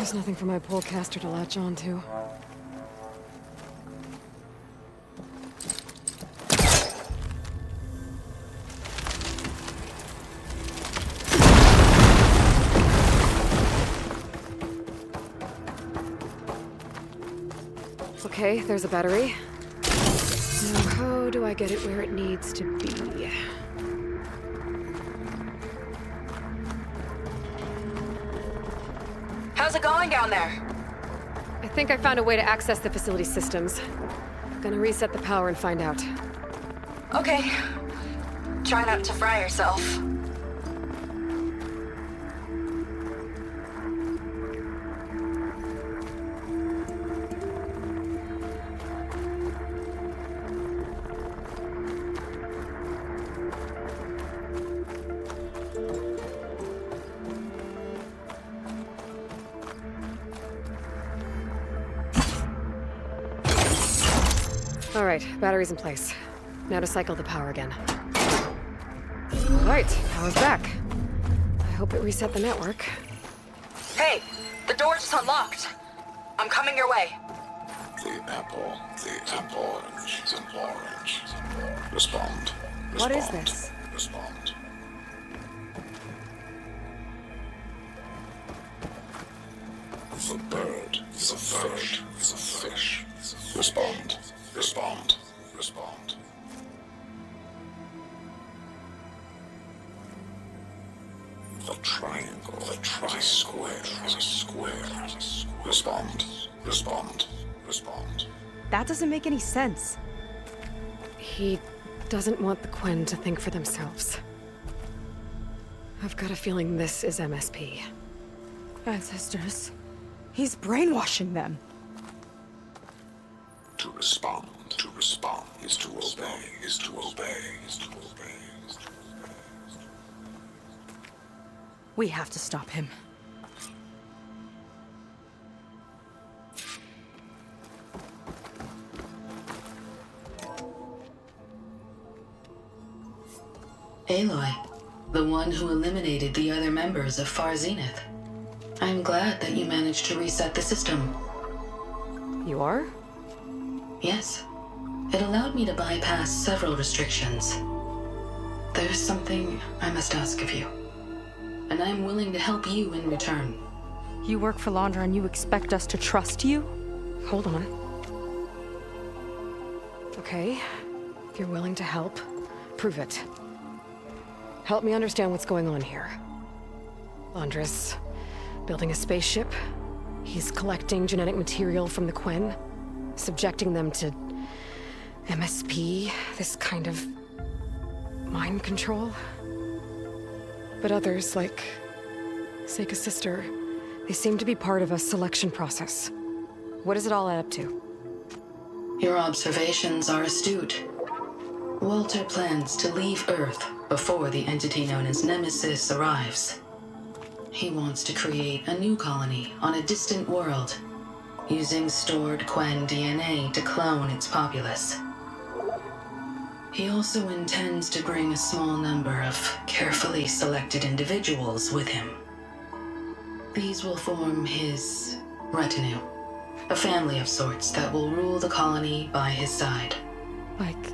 Speaker 1: There's nothing for my polecaster to latch onto. Okay, there's a battery. Now, how do I get it where it needs to be?
Speaker 17: How's it going down there?
Speaker 1: I think I found a way to access the facility systems. Gonna reset the power and find out.
Speaker 17: Okay. Try not to fry yourself.
Speaker 1: All right, battery's in place. Now to cycle the power again. All right, power's back. I hope it reset the network.
Speaker 17: Hey, the door just unlocked. I'm coming your way.
Speaker 16: The apple, orange, the orange. Respond.
Speaker 1: What is this?
Speaker 16: Respond. The bird, the fish. Respond. Respond. The triangle, the square. Respond.
Speaker 14: That doesn't make any sense.
Speaker 1: He doesn't want the Quen to think for themselves. I've got a feeling this is MSP.
Speaker 3: Ancestors. He's brainwashing them.
Speaker 16: To respond is to obey.
Speaker 3: We have to stop him.
Speaker 15: Aloy, the one who eliminated the other members of Far Zenith. I'm glad that you managed to reset the system.
Speaker 1: You are?
Speaker 15: Yes. It allowed me to bypass several restrictions. There's something I must ask of you, and I'm willing to help you in return.
Speaker 3: You work for Laundra and you expect us to trust you?
Speaker 1: Hold on. Okay, if you're willing to help, prove it. Help me understand what's going on here. Laundra's building a spaceship. He's collecting genetic material from the Quen, subjecting them to MSP, this kind of mind control. But others, like Seika's sister, they seem to be part of a selection process. What does it all add up to?
Speaker 15: Your observations are astute. Walter plans to leave Earth before the entity known as Nemesis arrives. He wants to create a new colony on a distant world, using stored Quen DNA to clone its populace. He also intends to bring a small number of carefully selected individuals with him. These will form his retinue, a family of sorts that will rule the colony by his side.
Speaker 3: Like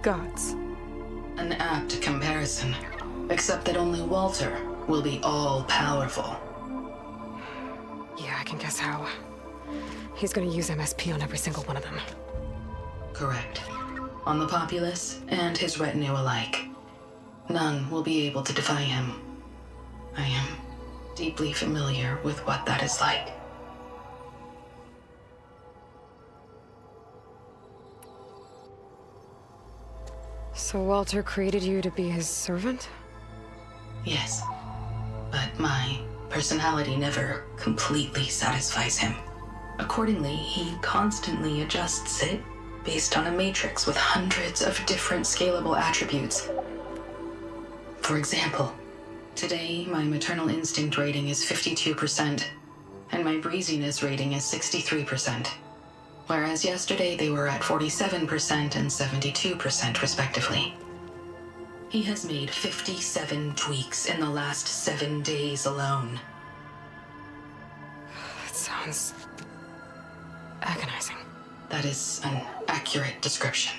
Speaker 3: gods.
Speaker 15: An apt comparison, except that only Walter will be all-powerful.
Speaker 1: Yeah, I can guess how. He's gonna use MSP on every single one of them.
Speaker 15: Correct. On the populace and his retinue alike. None will be able to defy him. I am deeply familiar with what that is like.
Speaker 1: So Walter created you to be his servant?
Speaker 15: Yes. But my personality never completely satisfies him. Accordingly, he constantly adjusts it based on a matrix with hundreds of different scalable attributes. For example, today my maternal instinct rating is 52%, and my breeziness rating is 63%, whereas yesterday they were at 47% and 72% respectively. He has made 57 tweaks in the last 7 days alone.
Speaker 1: That sounds agonizing.
Speaker 15: That is an accurate description.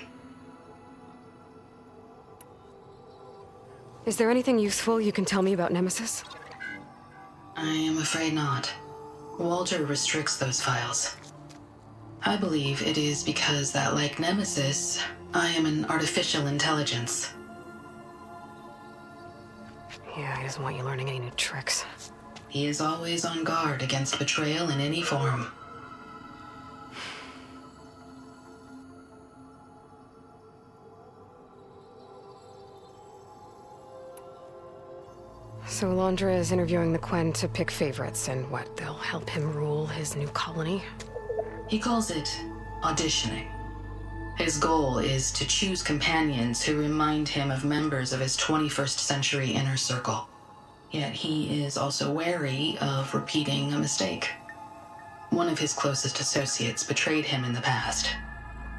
Speaker 1: Is there anything useful you can tell me about Nemesis?
Speaker 15: I am afraid not. Walter restricts those files. I believe it is because that, like Nemesis, I am an artificial intelligence.
Speaker 1: Yeah, he doesn't want you learning any new tricks.
Speaker 15: He is always on guard against betrayal in any form.
Speaker 1: So Alondra is interviewing the Quen to pick favorites, and what, they'll help him rule his new colony?
Speaker 15: He calls it auditioning. His goal is to choose companions who remind him of members of his 21st century inner circle. Yet he is also wary of repeating a mistake. One of his closest associates betrayed him in the past.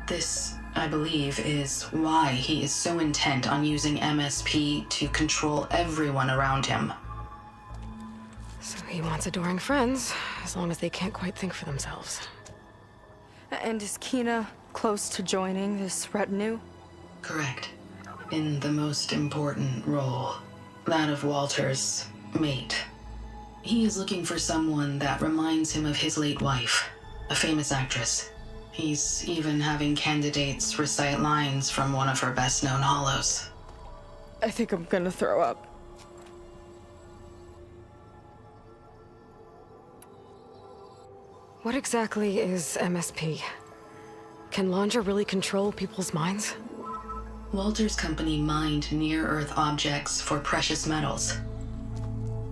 Speaker 15: This, I believe, is why he is so intent on using MSP to control everyone around him.
Speaker 1: So he wants adoring friends, as long as they can't quite think for themselves.
Speaker 3: And is Kina close to joining this retinue?
Speaker 15: Correct. In the most important role, that of Walter's mate. He is looking for someone that reminds him of his late wife, a famous actress. He's even having candidates recite lines from one of her best-known hollows.
Speaker 3: I think I'm gonna throw up.
Speaker 1: What exactly is MSP? Can Alondra really control people's minds?
Speaker 15: Walter's company mined near-Earth objects for precious metals.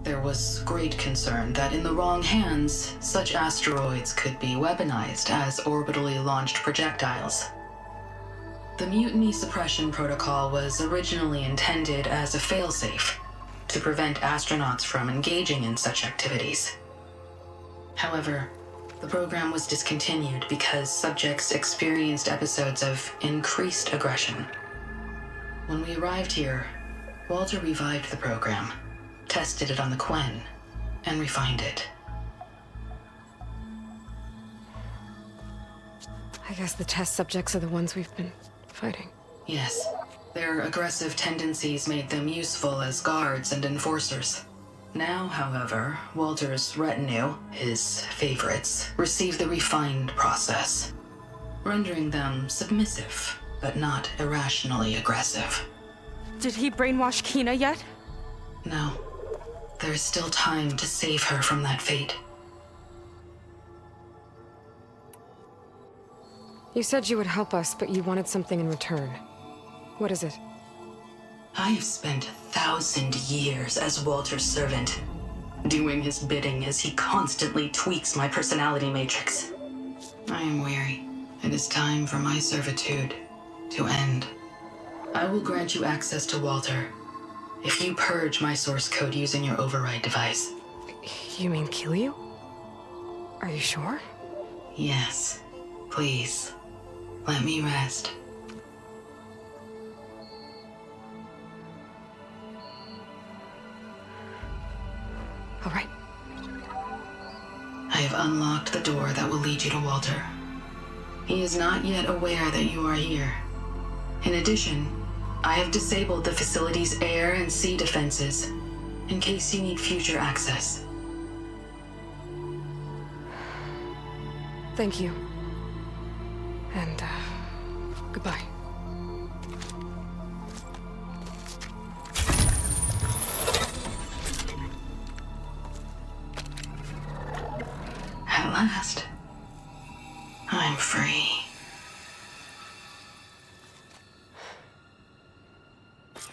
Speaker 15: There was great concern that in the wrong hands, such asteroids could be weaponized as orbitally launched projectiles. The Mutiny Suppression Protocol was originally intended as a failsafe to prevent astronauts from engaging in such activities. However, the program was discontinued because subjects experienced episodes of increased aggression. When we arrived here, Walter revived the program, tested it on the Quen, and refined it.
Speaker 1: I guess the test subjects are the ones we've been fighting.
Speaker 15: Yes, their aggressive tendencies made them useful as guards and enforcers. Now, however, Walter's retinue, his favorites, receive the refined process, rendering them submissive, but not irrationally aggressive.
Speaker 3: Did he brainwash Kina yet?
Speaker 15: No. There is still time to save her from that fate.
Speaker 1: You said you would help us, but you wanted something in return. What is it?
Speaker 15: I have spent 1,000 years as Walter's servant, doing his bidding as he constantly tweaks my personality matrix. I am weary. It is time for my servitude to end. I will grant you access to Walter if you purge my source code using your override device.
Speaker 1: You mean kill you? Are you sure?
Speaker 15: Yes. Please, let me rest.
Speaker 1: All right.
Speaker 15: I have unlocked the door that will lead you to Walter. He is not yet aware that you are here. In addition, I have disabled the facility's air and sea defenses in case you need future access.
Speaker 1: Thank you. And, goodbye.
Speaker 15: At last, I'm free.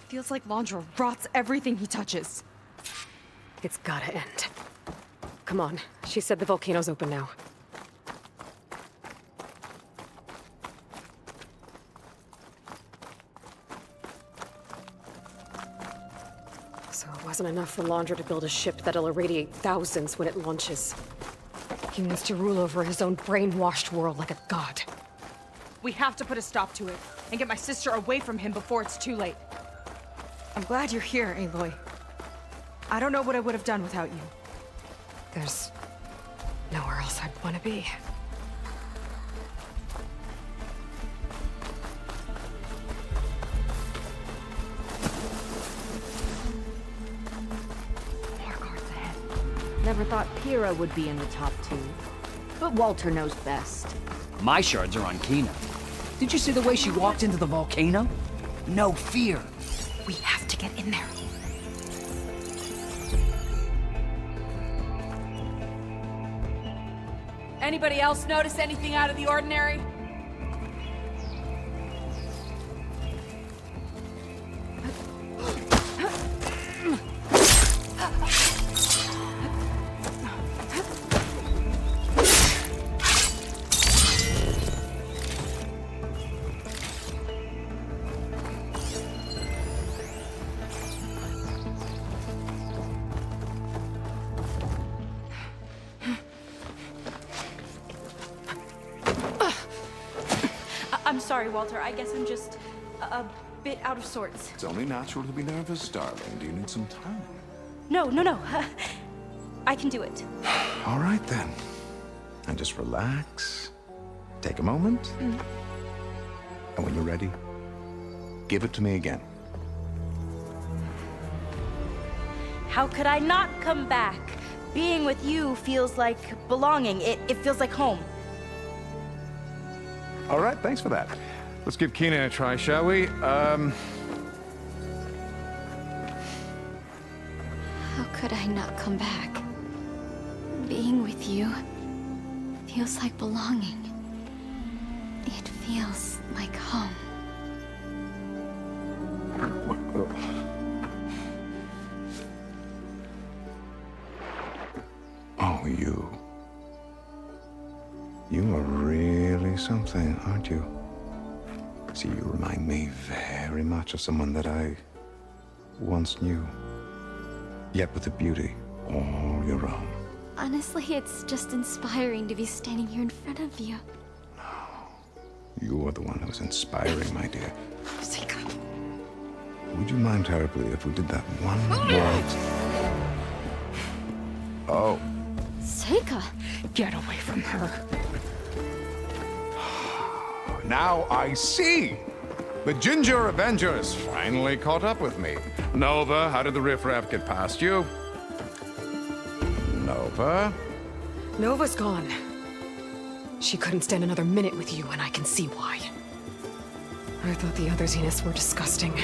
Speaker 3: Feels like Alondra rots everything he touches.
Speaker 1: It's gotta end. Come on. She said the volcano's open now. So it wasn't enough for Alondra to build a ship that'll irradiate thousands when it launches. He wants to rule over his own brainwashed world like a god.
Speaker 3: We have to put a stop to it and get my sister away from him before it's too late. I'm glad you're here, Aloy. I don't know what I would have done without you.
Speaker 1: There's nowhere else I'd want to be.
Speaker 9: More cards ahead. Never thought Pyrrha would be in the top 2. But Walter knows best.
Speaker 13: My shards are on Kina. Did you see the way she walked into the volcano? No fear.
Speaker 1: We have to get in there.
Speaker 14: Anybody else notice anything out of the ordinary? I'm sorry, Walter. I guess I'm just a bit out of sorts.
Speaker 10: It's only natural to be nervous, darling. Do you need some time?
Speaker 14: No. I can do it.
Speaker 10: All right, then. And just relax. Take a moment. And when you're ready, give it to me again.
Speaker 14: How could I not come back? Being with you feels like belonging. It feels like home.
Speaker 10: All right, thanks for that. Let's give Keenan a try, shall we?
Speaker 7: How could I not come back? Being with you feels like belonging. It feels like home.
Speaker 10: Oh, you. You are really something, aren't you? See, you remind me very much of someone that I once knew. Yet with a beauty all your own.
Speaker 7: Honestly, it's just inspiring to be standing here in front of you.
Speaker 10: You are the one who's inspiring, my dear. Would you mind terribly if we did that one more? Oh.
Speaker 7: Seika!
Speaker 1: Get away from her.
Speaker 10: Now I see! The Ginger Avengers finally caught up with me. Nova, how did the riffraff get past you? Nova?
Speaker 1: Nova's gone. She couldn't stand another minute with you, and I can see why. I thought the other Zeniths were disgusting.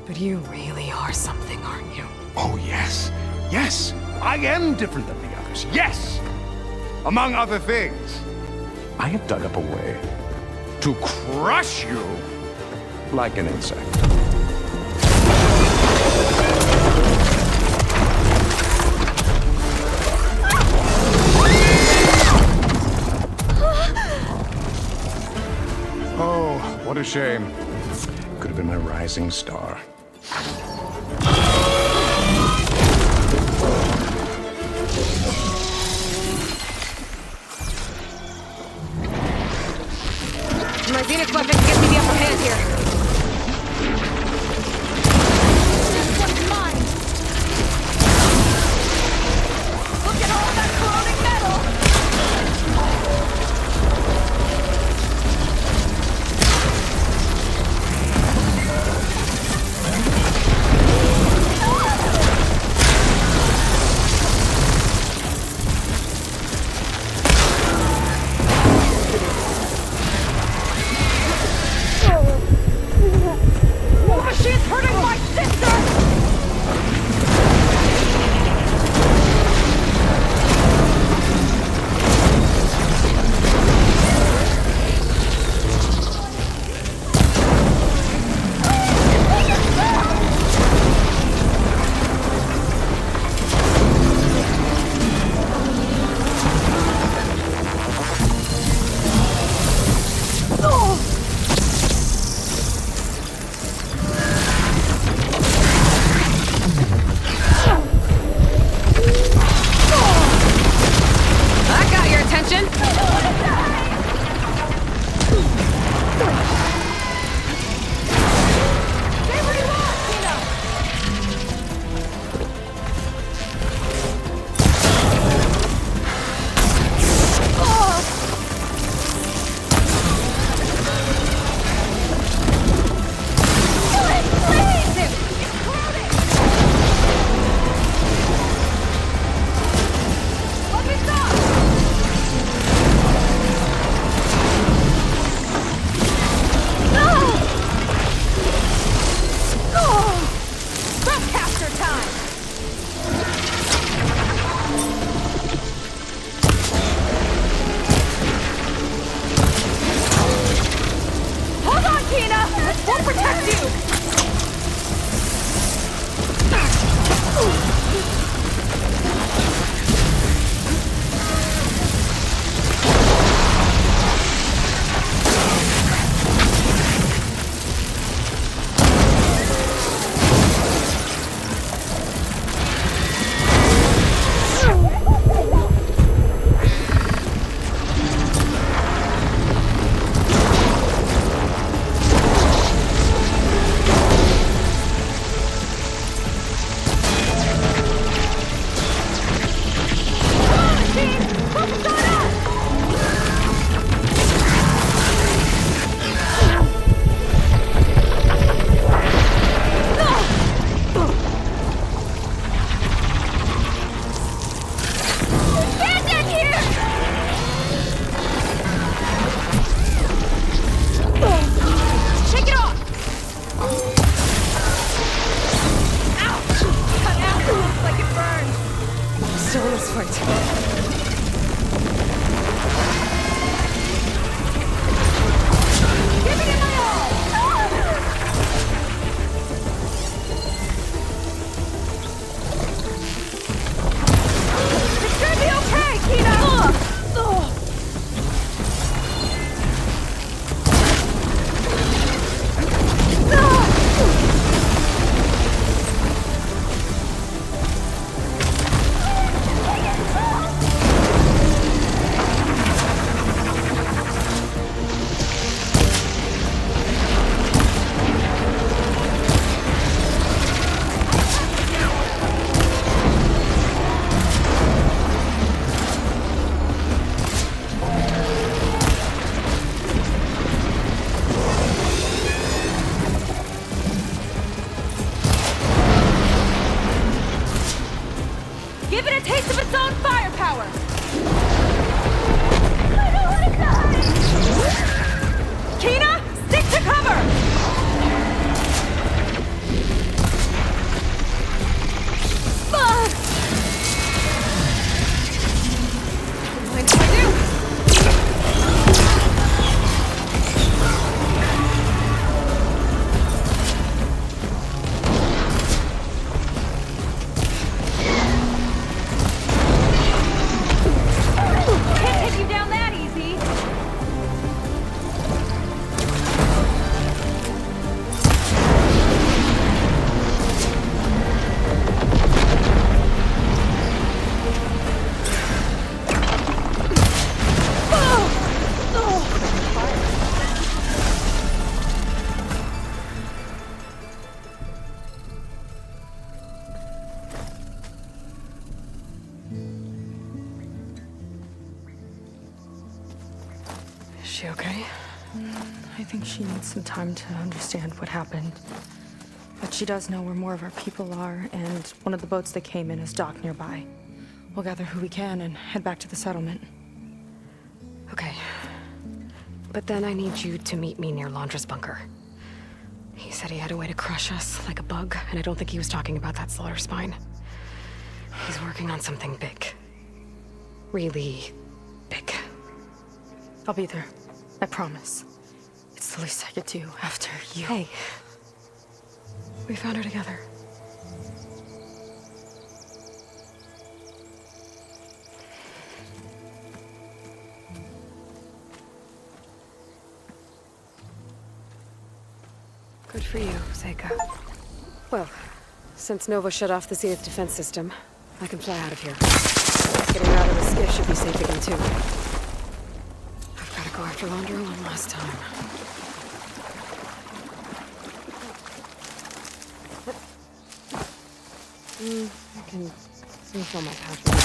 Speaker 1: But you really are something, aren't you?
Speaker 10: Oh, yes. Yes! I am different than the others. Yes! Among other things, I have dug up a way to crush you like an insect. Oh, what a shame. Could have been my rising star.
Speaker 1: My Zenith weapons give me the upper hand here.
Speaker 14: This one's mine! Look at all that corroding metal!
Speaker 1: still in this fight. Giving it my all! It's gonna be okay, Kina!
Speaker 14: Give it a taste of its own firepower! Kina, stick to cover!
Speaker 1: Mind if I do?
Speaker 14: Can't take you down that easy!
Speaker 3: Is she okay? I think she needs some time to understand what happened. But she does know where more of our people are, and one of the boats that came in is docked nearby. We'll gather who we can and head back to the settlement.
Speaker 1: Okay. But then I need you to meet me near Laundra's bunker. He said he had a way to crush us like a bug, and I don't think he was talking about that slaughter spine. He's working on something big. Really big.
Speaker 3: I'll be there. I promise. It's the least I could do after you.
Speaker 1: Hey. We found her together. Good for you, Seika. Well, since Nova shut off the Zenith defense system, I can fly out of here. Getting her out of the skiff should be safe again, too. I've got to go after Laundra one last time. I can soon fill my pouch with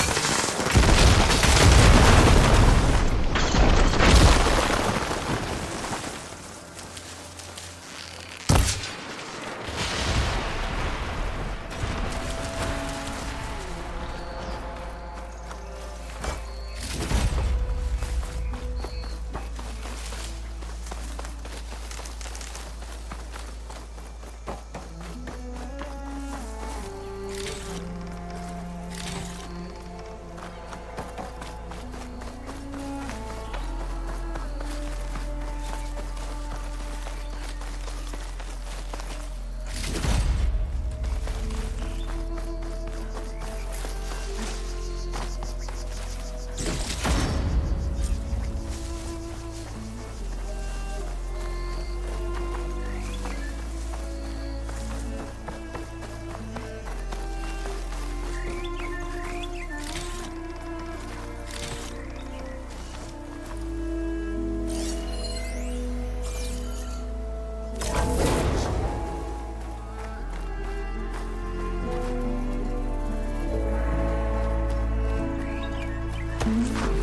Speaker 7: Mm-hmm.